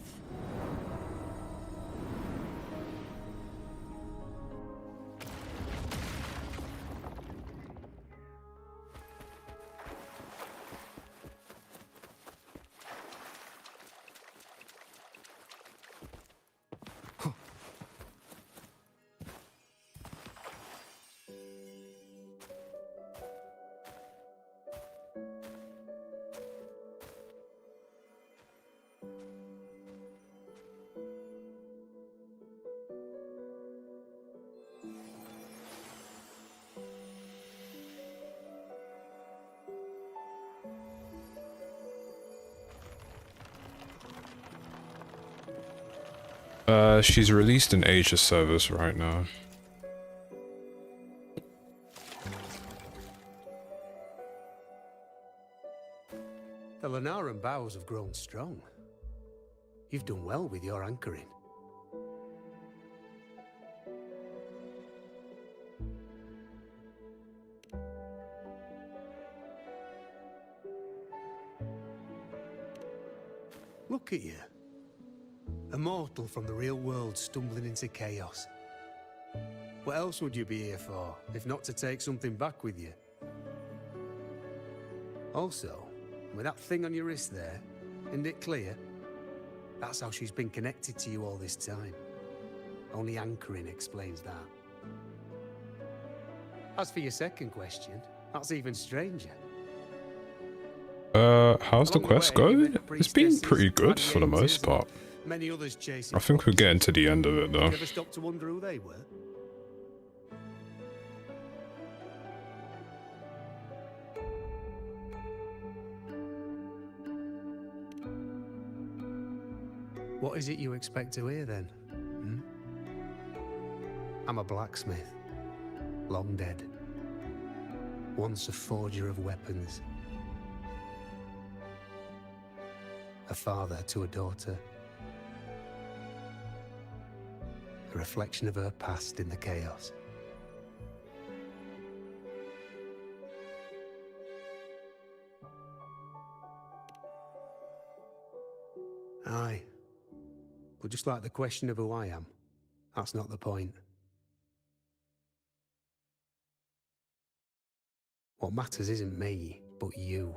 She's released in Asia service right now. The Lunaran bows have grown strong. You've done well with your anchoring. Look at you. A mortal from the real world stumbling into chaos. What else would you be here for, if not to take something back with you? Also, with that thing on your wrist there, isn't it clear? That's how she's been connected to you all this time. Only anchoring explains that. As for your second question, that's even stranger. How's the quest going? It's been pretty good for the most part. Many others chasing. I think we're getting to the end of it though. Never stopped to wonder who they were. What is it you expect to hear then? Hmm? I'm a blacksmith, long dead. Once a forger of weapons. A father to a daughter. A reflection of her past in the chaos. Aye. But just like the question of who I am, that's not the point. What matters isn't me, but you.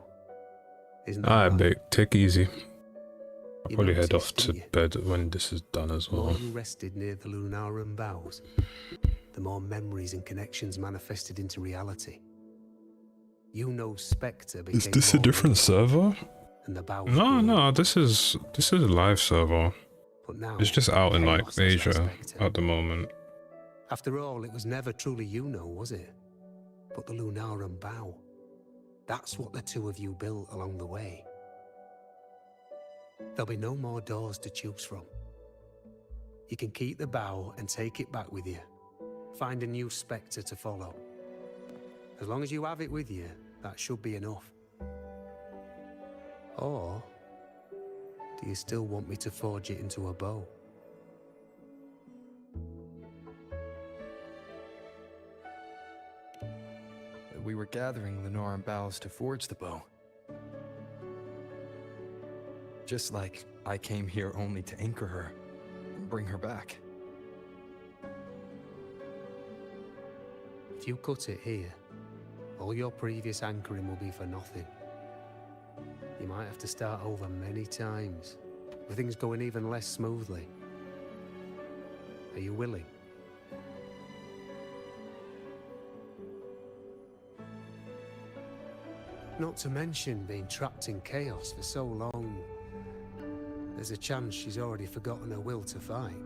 Isn't that Alright, right? babe, take it easy. I'll You probably head off noticed, to didn't you? bed when this is done as The more well. you rested near the Lunaran bows, the more memories and connections manifested into reality. Yuno's spectre became Is this a more different server? and the bows No, grew. no, this is a live server. But now, It's just out in like chaos has Asia that spectre. at the moment. After all, it was never truly Yuno, was it? But the Lunaran bow. That's what the two of you built along the way. There'll be no more doors to choose from. You can keep the bow and take it back with you. Find a new spectre to follow. As long as you have it with you, that should be enough. Or do you still want me to forge it into a bow? We were gathering Lunaran boughs to forge the bow. Just like I came here only to anchor her and bring her back. If you cut it here, All your previous anchoring will be for nothing. You might have to start over many times, with things going even less smoothly. Are you willing? Not to mention being trapped in chaos for so long. There's a chance she's already forgotten her will to fight.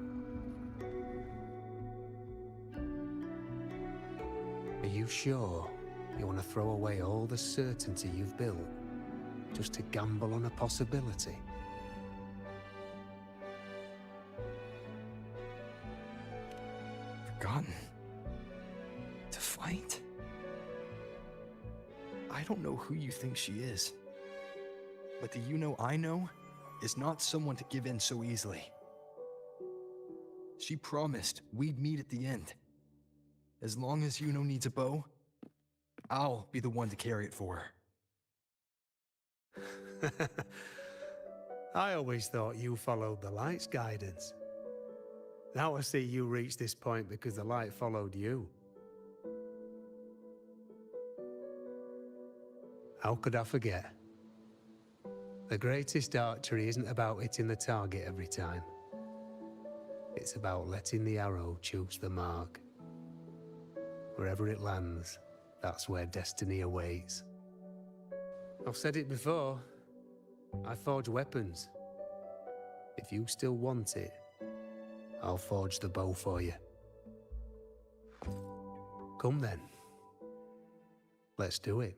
Are you sure you want to throw away all the certainty you've built just to gamble on a possibility? Forgotten? To fight? I don't know who you think she is, but the Yuno I know is not someone to give in so easily. She promised we'd meet at the end. As long as Yuno needs a bow, I'll be the one to carry it for her. I always thought you followed the light's guidance. Now I see you reached this point because the light followed you. How could I forget? The greatest archery isn't about hitting the target every time. It's about letting the arrow choose the mark. Wherever it lands, that's where destiny awaits. I've said it before. I forge weapons. If you still want it, I'll forge the bow for you. Come then. Let's do it.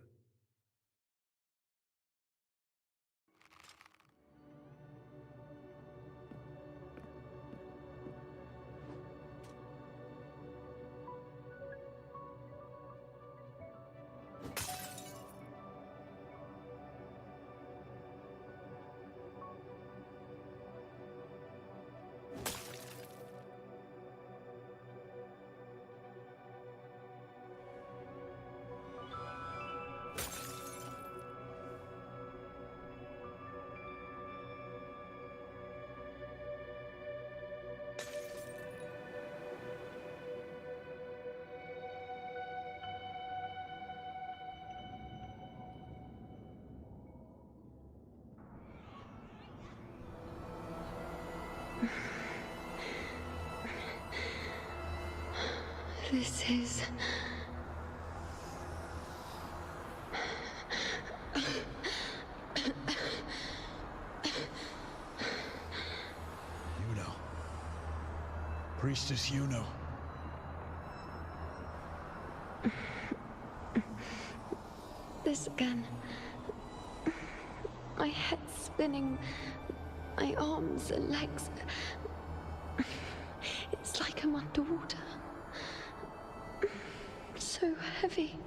This is... Yuno. Priestess Yuno. This again. My head spinning, my arms and legs. It's like I'm underwater. So heavy.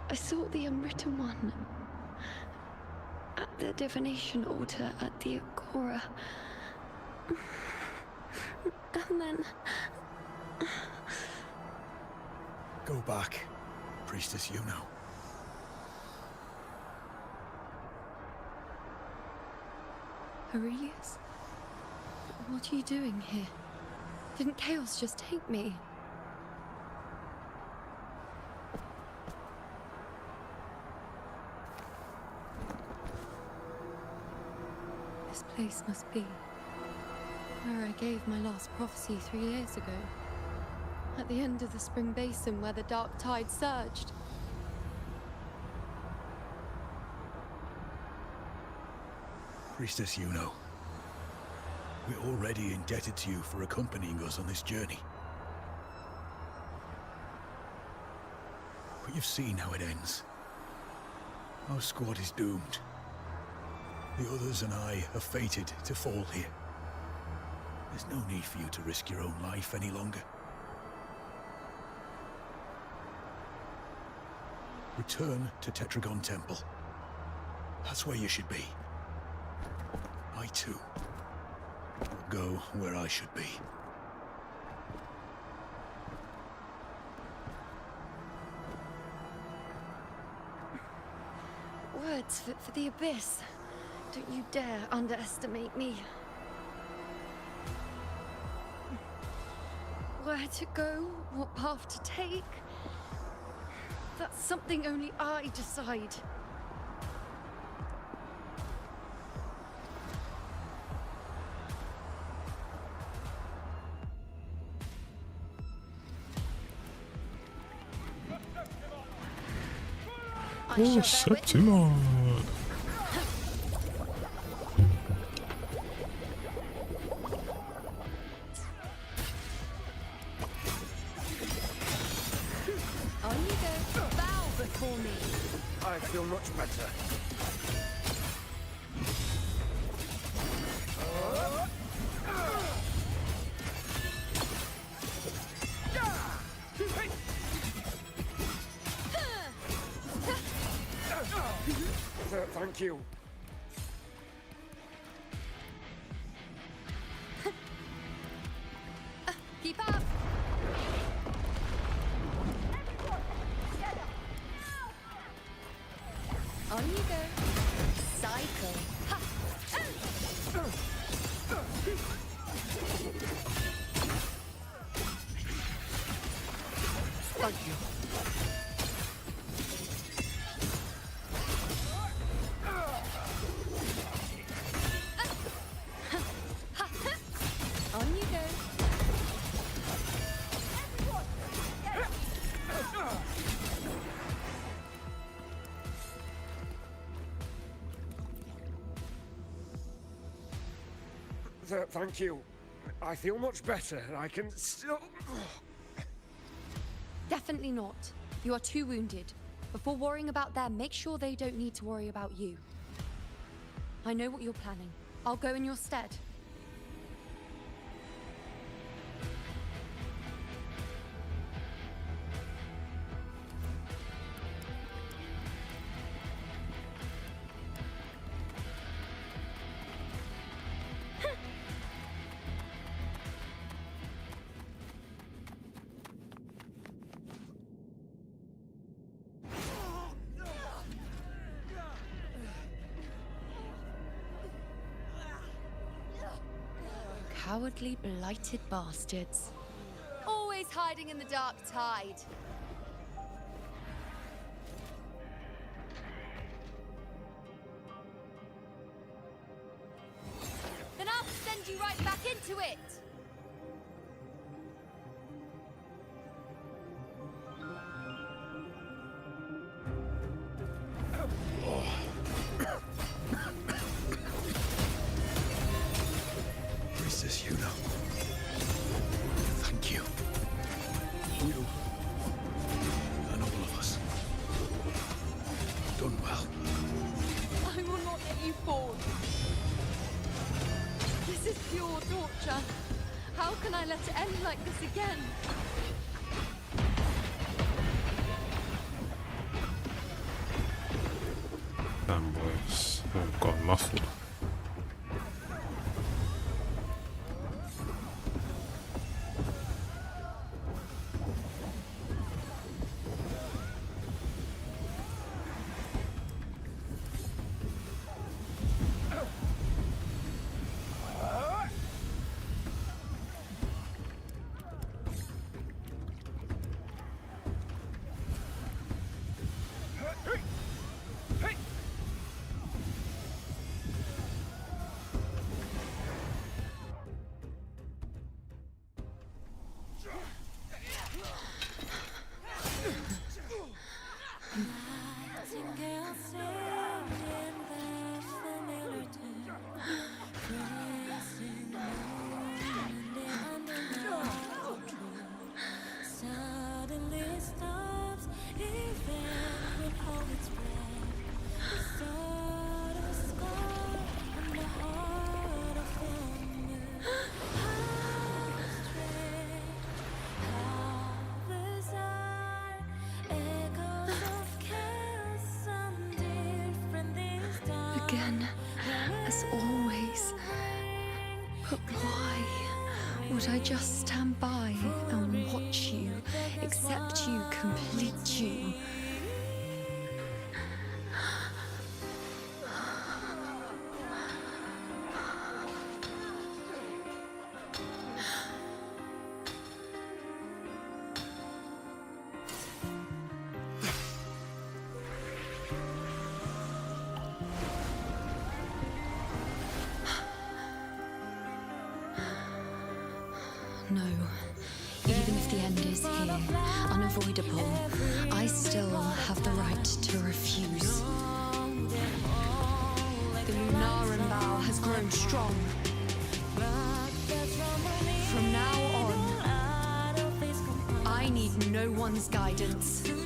I sought the Unwritten One at the divination altar at the Agora. And then... Go back, Priestess Yuno. Aurelius? What are you doing here? Didn't chaos just take me? This place must be where I gave my last prophecy 3 years ago. At the end of the spring basin where the dark tide surged. Priestess Yuno. We're already indebted to you for accompanying us on this journey. But you've seen how it ends. Our squad is doomed. The others and I are fated to fall here. There's no need for you to risk your own life any longer. Return to Tetragon Temple. That's where you should be. I too will go where I should be. Words for the Abyss. Don't you dare underestimate me. Where Where to go, what path to take, that's something only I decide. Oh, Septima! On you go. Bow before me. I feel much better. Thank you. Keep up. On you go. Cycle. Ha. Thank you. On you go. Thank you. I feel much better. I can still... Definitely not. You are too wounded. Before worrying about them, make sure they don't need to worry about you. I know what you're planning. I'll go in your stead. Cowardly, blighted bastards. Always hiding in the dark tide. Then I'll send you right back into it! Priestess Yuno. Thank you. You and all of us. Done well. I will not let you fall. This is pure torture. How can I let it end like this again? Damn boys, I've got muffled. Again, as always. But why would I just stand by and watch you, accept you, complete you? No. Even if the end is here, unavoidable, I still have the right to refuse. The Lunaran vow has grown strong. From now on, I need no one's guidance. Because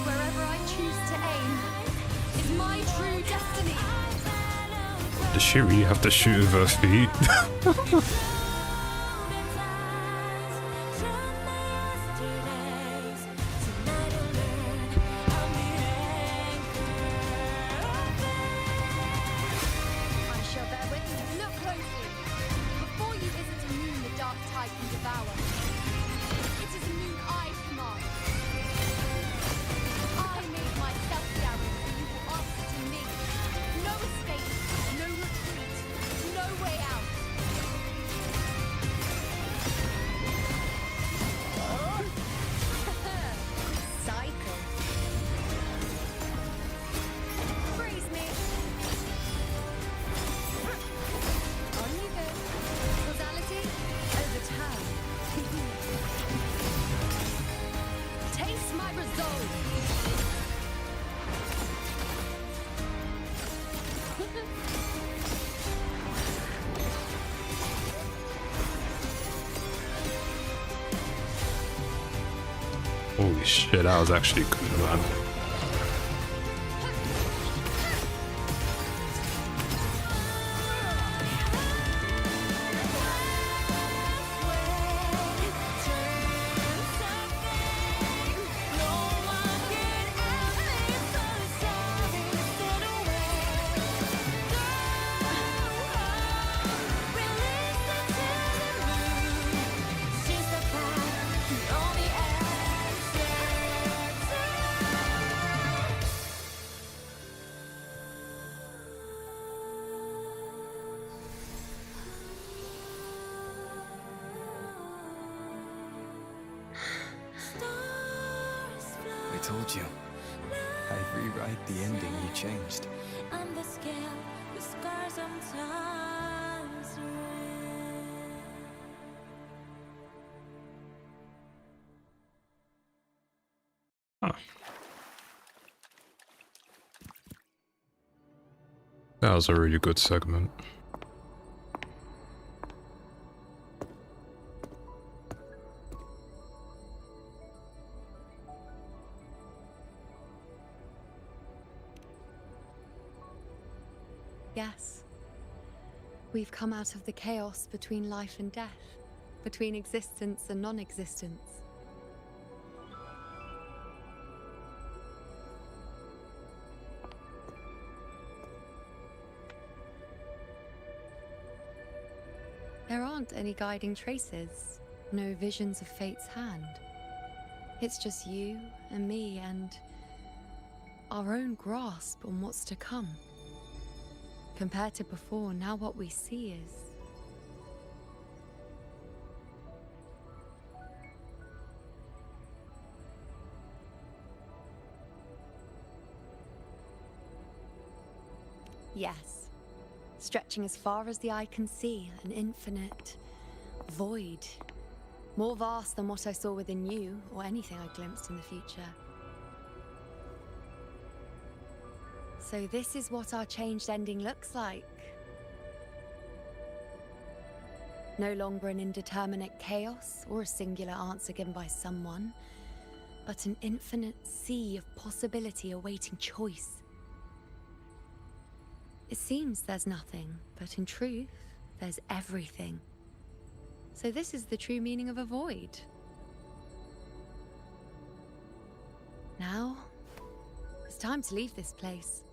wherever I choose to aim is my true destiny. Does she really have to shoot with her feet? Holy shit, that was actually good, man. I told you. I'd rewrite the ending you changed. On the scale, the scars sometimes Huh. That was a really good segment. Yes. We've come out of the chaos between life and death, between existence and non-existence. There aren't any guiding traces, no visions of fate's hand. It's just you and me and our own grasp on what's to come. Compared to before, now what we see is... Yes. Stretching as far as the eye can see, an infinite void. More vast than what I saw within you, or anything I glimpsed in the future. So this is what our changed ending looks like. No longer an indeterminate chaos or a singular answer given by someone, but an infinite sea of possibility awaiting choice. It seems there's nothing, but in truth, there's everything. So this is the true meaning of a void. Now, it's time to leave this place.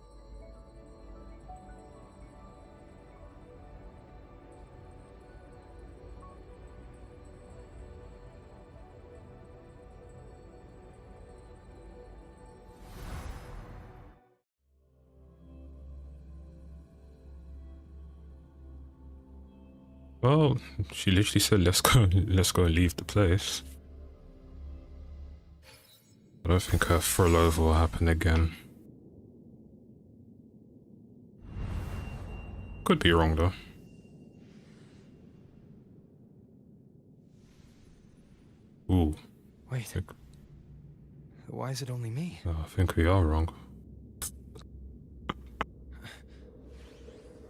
Well, she literally said, let's go and leave the place. I don't think her throw over will happen again. could be wrong though. Ooh. Wait. Why is it only me? I think we are wrong.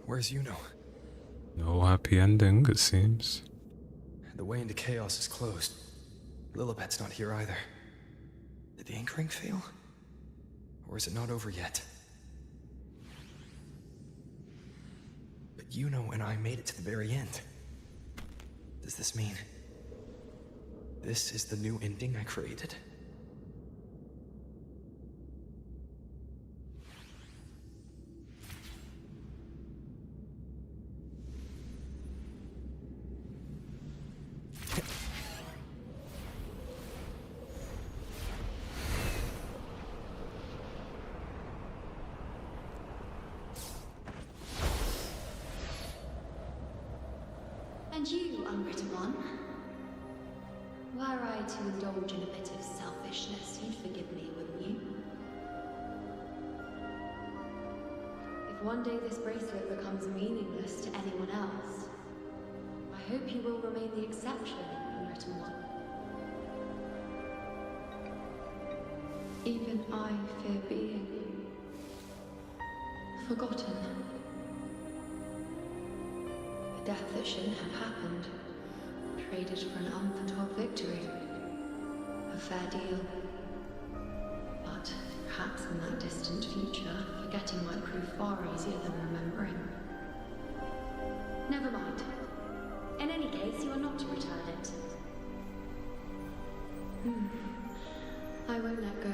Where's Yuno? No happy ending, it seems. The way into chaos is closed. Lilibet's not here either. Did the ink ring fail? Or is it not over yet? But Yuno and I made it to the very end. Does this mean this is the new ending I created? And you, unwritten one, were I to indulge in a bit of selfishness, you'd forgive me, wouldn't you? If one day this bracelet becomes meaningless to anyone else, I hope you will remain the exception, unwritten one. Even I fear being forgotten. A death that shouldn't have happened, traded for an unforetold victory. A fair deal. But perhaps in that distant future, forgetting might prove far easier than remembering. Never mind. In any case, you are not to return it. I won't let go.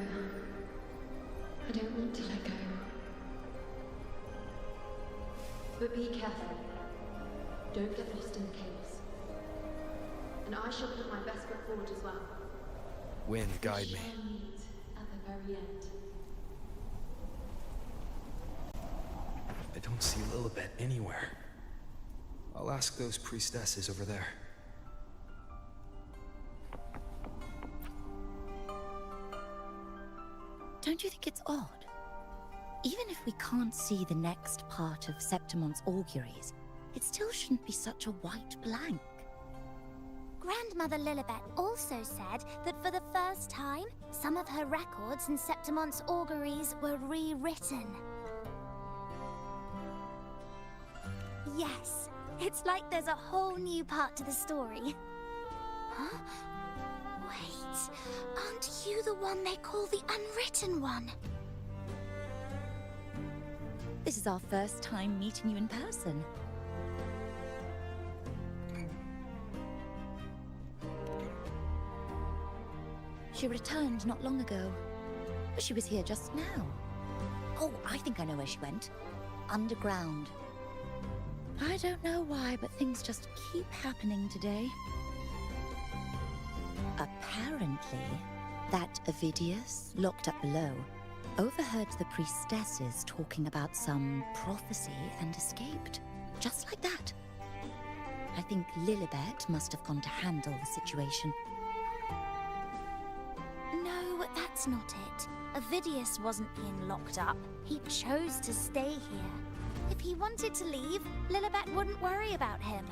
I don't want to let go. But be careful. Don't get lost in the chaos. And I shall put my best foot forward as well. Wind, guide me. We shall meet at the very end. I don't see Lilibet anywhere. I'll ask those priestesses over there. Don't you think it's odd? Even if we can't see the next part of Septimon's auguries, it still shouldn't be such a white blank. Grandmother Lilibet also said that for the first time, some of her records in Septimon's auguries were rewritten. Yes, it's like there's a whole new part to the story. Huh? Wait, aren't you the one they call the Unwritten One? This is our first time meeting you in person. She returned not long ago, but she was here just now. Oh, I think I know where she went. Underground. I don't know why, but things just keep happening today. Apparently, that Ovidius, locked up below, overheard the priestesses talking about some prophecy and escaped. Just like that. I think Lilibet must have gone to handle the situation. No, that's not it. Ovidius wasn't being locked up. He chose to stay here. If he wanted to leave, Lilibet wouldn't worry about him.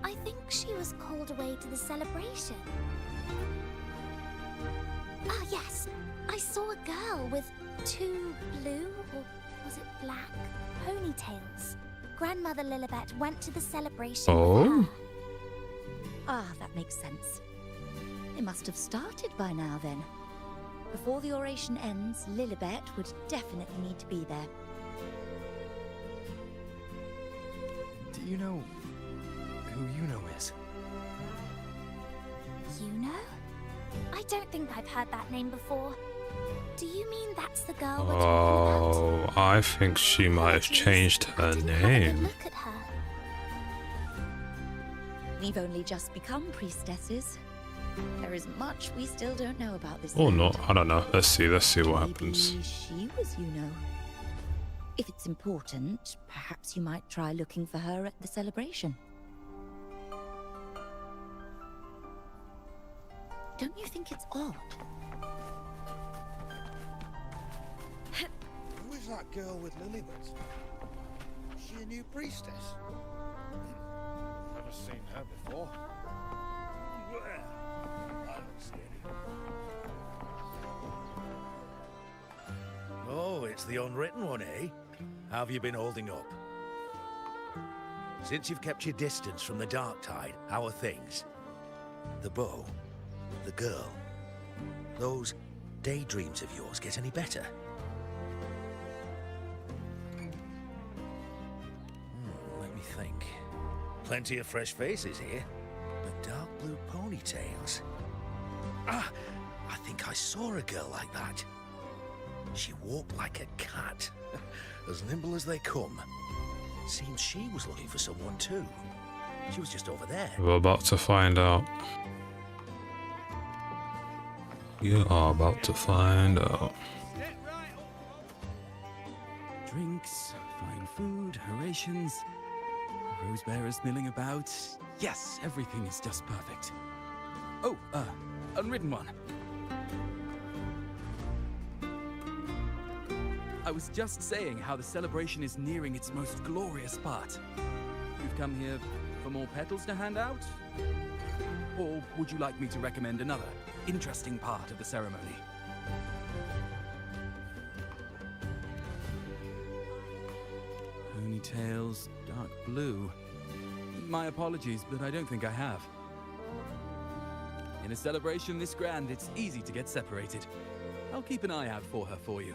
I think she was called away to the celebration. Ah, yes. I saw a girl with 2 blue, or was it black, ponytails. Grandmother Lilibet went to the celebration with her. Ah, that makes sense. It must have started by now then. Before the oration ends, Lilibet would definitely need to be there. Do you know who Yuno is? Yuno? I don't think I've heard that name before. Do you mean that's the girl we're talking about? Oh, I think she might have changed her name. Look at her. We've only just become priestesses. There is much we still don't know about this. Or land. not, I don't know. Let's see what happens. Maybe she was Yuno. If it's important, perhaps you might try looking for her at the celebration. Don't you think it's odd? Who is that girl with Lilibet? she a new priestess? Never seen her before. Well, I don't see any. Oh, it's the unwritten one, eh? How have you been holding up? Since you've kept your distance from the dark tide, how are things? The bow, the girl, those daydreams of yours get any better? Let me think. Plenty of fresh faces here, but dark blue ponytails. Ah, I think I saw a girl like that. She walked like a cat, as nimble as they come. Seems she was looking for someone too. She was just over there. We're about to find out. You are about to find out. Drinks, fine food, orations, rose bearers milling about. Yes, everything is just perfect. Oh, unwritten one. I was just saying how the celebration is nearing its most glorious part. You've come here for more petals to hand out? Or would you like me to recommend another interesting part of the ceremony? Ponytails, dark blue. My apologies, but I don't think I have. In a celebration this grand, it's easy to get separated. I'll keep an eye out for her for you.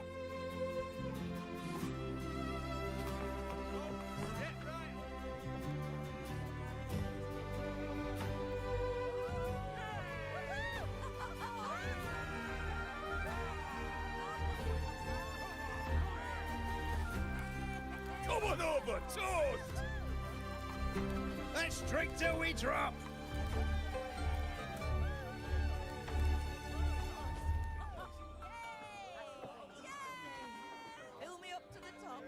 Come on over, toast! Let's drink till we drop! Fill me up to the top.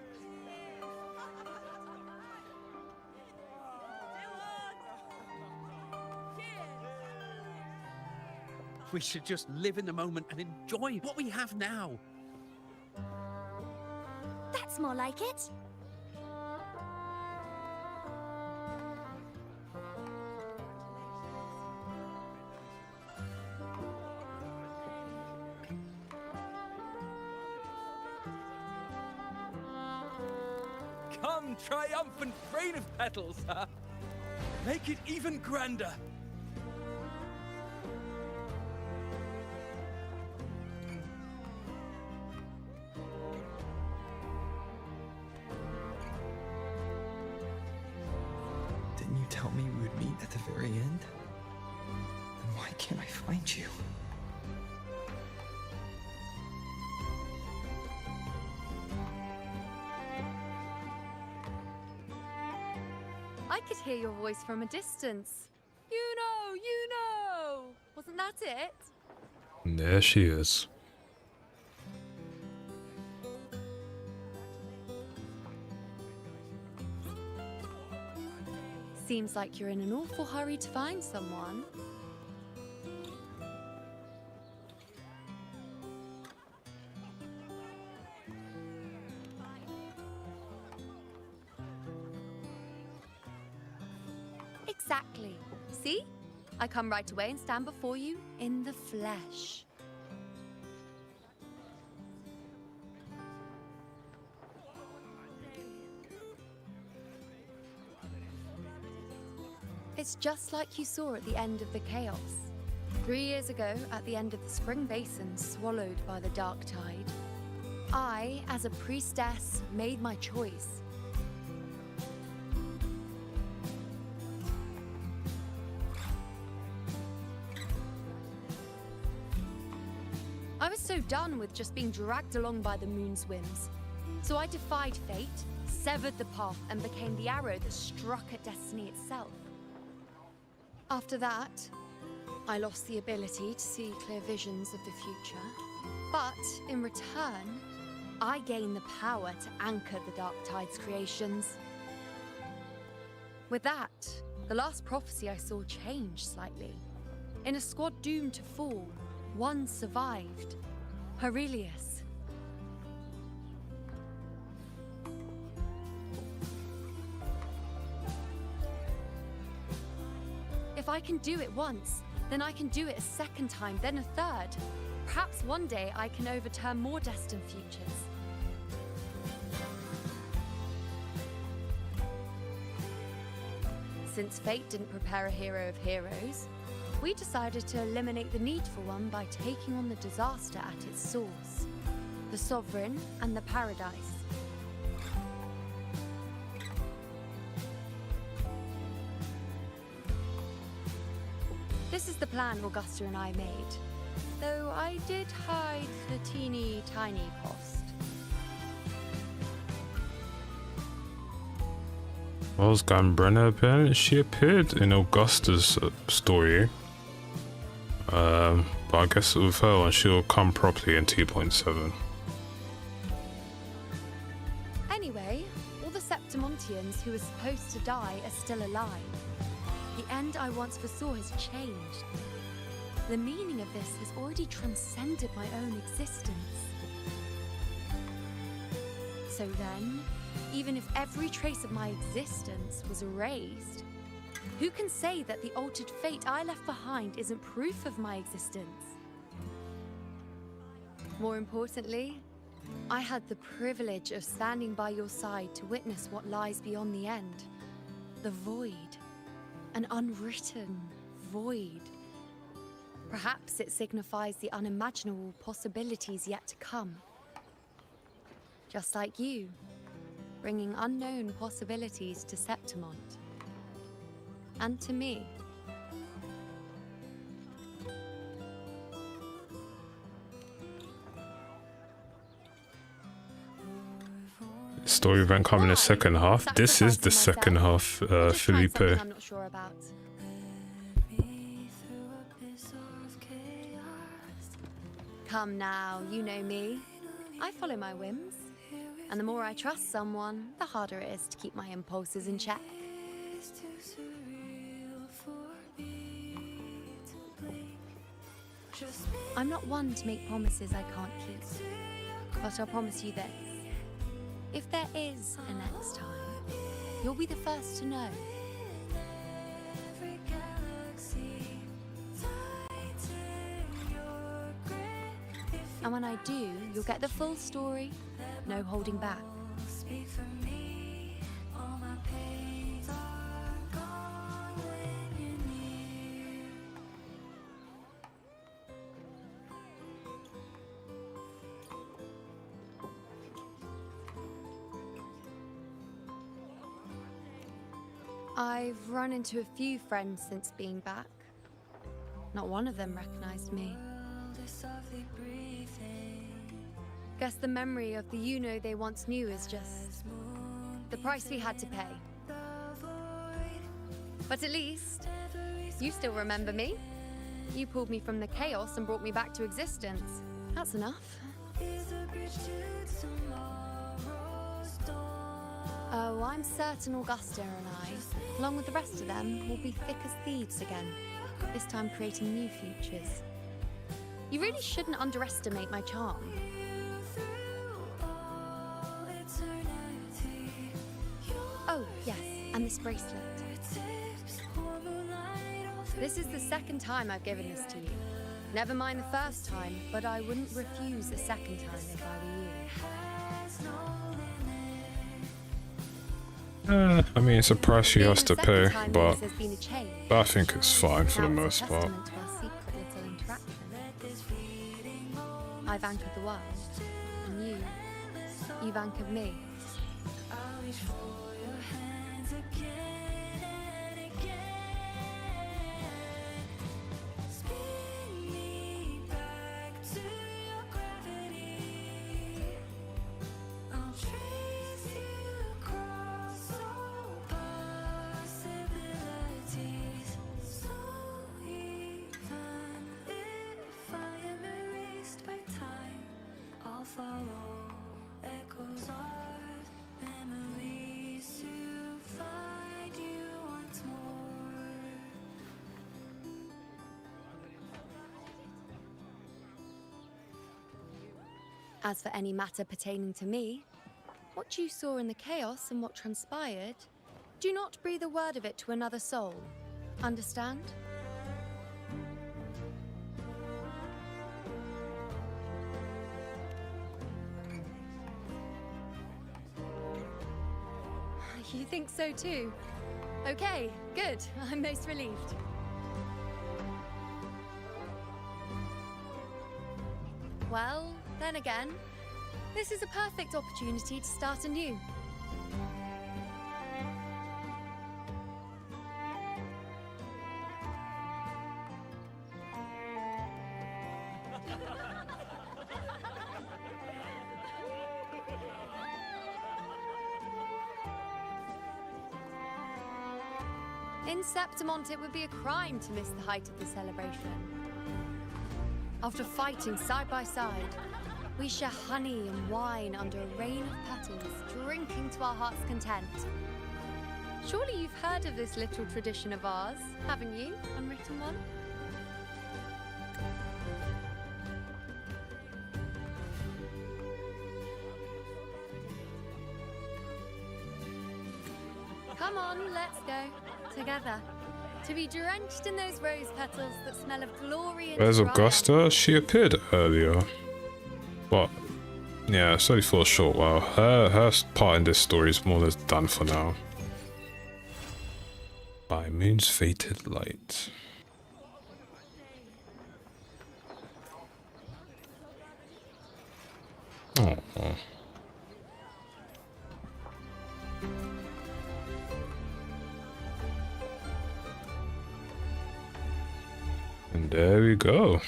We should just live in the moment and enjoy what we have now. That's more like it. Come, triumphant rain of petals, huh? Make it even grander. Didn't you tell me we would meet at the very end? Then why can't I find you? I could hear your voice from a distance. Yuno! Yuno! Wasn't that it? There she is. Seems like you're in an awful hurry to find someone. Exactly. See? I come right away and stand before you in the flesh. It's just like you saw at the end of the chaos. 3 years ago, at the end of the spring basin swallowed by the dark tide, I, as a priestess, made my choice. I was so done with just being dragged along by the moon's whims. So I defied fate, severed the path, and became the arrow that struck at destiny itself. After that, I lost the ability to see clear visions of the future. But in return, I gained the power to anchor the Dark Tide's creations. With that, the last prophecy I saw changed slightly. In a squad doomed to fall, one survived. Aurelius. If I can do it once, then I can do it a second time, then a third. Perhaps one day I can overturn more destined futures. Since fate didn't prepare a hero of heroes, we decided to eliminate the need for one by taking on the disaster at its source. The Sovereign and the Paradise. This is the plan Augusta and I made, though I did hide the teeny tiny cost. Was Ganbrenna appearing? She appeared in Augusta's story. But I guess with her one, she'll come properly in 2.7. Anyway, all the Septimontians who were supposed to die are still alive. The end I once foresaw has changed. The meaning of this has already transcended my own existence. So then, even if every trace of my existence was erased, who can say that the altered fate I left behind isn't proof of my existence? More importantly, I had the privilege of standing by your side to witness what lies beyond the end. The void. An unwritten void. Perhaps it signifies the unimaginable possibilities yet to come. Just like you, bringing unknown possibilities to Septimont. And to me. Story event coming in the second half. This is the second half, Felipe. I'm not sure about. Come now, you know me. I follow my whims. And the more I trust someone, the harder it is to keep my impulses in check. I'm not one to make promises I can't keep. But I'll promise you this. If there is a next time, you'll be the first to know. And when I do, you'll get the full story, no holding back. I've run into a few friends since being back. Not one of them recognized me. Guess the memory of the Yuno they once knew is just the price we had to pay. But at least, you still remember me. You pulled me from the chaos and brought me back to existence. That's enough. Oh, I'm certain Augusta and I, along with the rest of them, will be thick as thieves again, this time creating new futures. You really shouldn't underestimate my charm. Oh, yes, and this bracelet. This is the second time I've given this to you. Never mind the first time, but I wouldn't refuse a second time if I were you. I mean, it's a price she has to pay, but I think it's fine for the most part. I've anchored the world, and you've anchored me. As for any matter pertaining to me, what you saw in the chaos and what transpired, do not breathe a word of it to another soul. Understand? You think so too? Okay, good. I'm most relieved. Well, then again, this is a perfect opportunity to start anew. In Septimont, it would be a crime to miss the height of the celebration. After fighting side by side, we share honey and wine under a rain of petals, drinking to our heart's content. Surely you've heard of this little tradition of ours, haven't you, Unwritten One? Come on, let's go. Together. To be drenched in those rose petals that smell of glory and Where's triumph. Augusta? She appeared earlier. But yeah, it's only for a short while. Her part in this story is more or less done for now. By Moon's fated light. Oh. And there we go.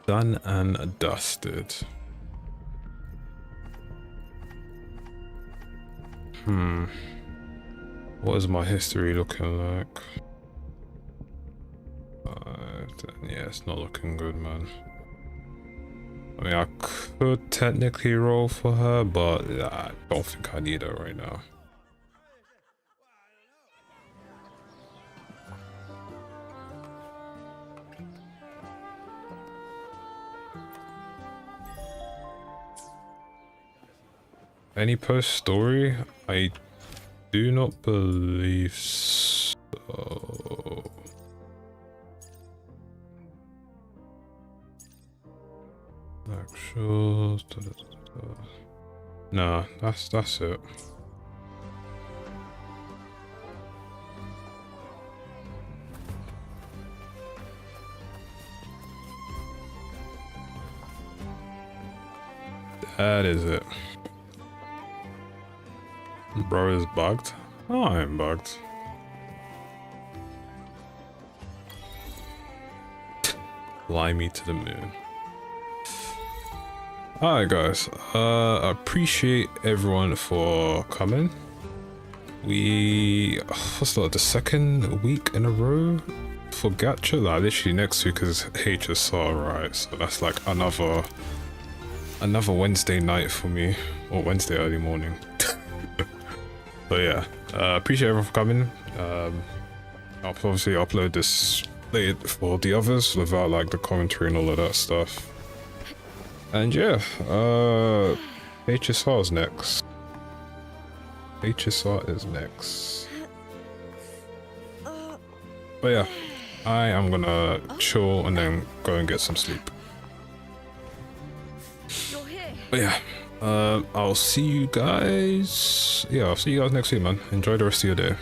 Done and dusted. What is my history looking like? Yeah, it's not looking good, man. I mean, I could technically roll for her, but I don't think I need her right now. Any post story? I do not believe so. Actuals. Nah, that's it. That is it. Bro is bugged. Oh, I am bugged. Fly me to the moon. Alright guys, I appreciate everyone for coming. What's that, the second week in a row for Gacha? Like literally next week is HSR, right? So that's like another Wednesday night for me, or Wednesday early morning. But yeah, appreciate everyone for coming. I'll obviously upload this later for the others without like the commentary and all of that stuff. And yeah, HSR is next. HSR is next. But yeah, I am gonna chill and then go and get some sleep. But yeah, I'll see you guys. Yeah, I'll see you guys next week, man. Enjoy the rest of your day.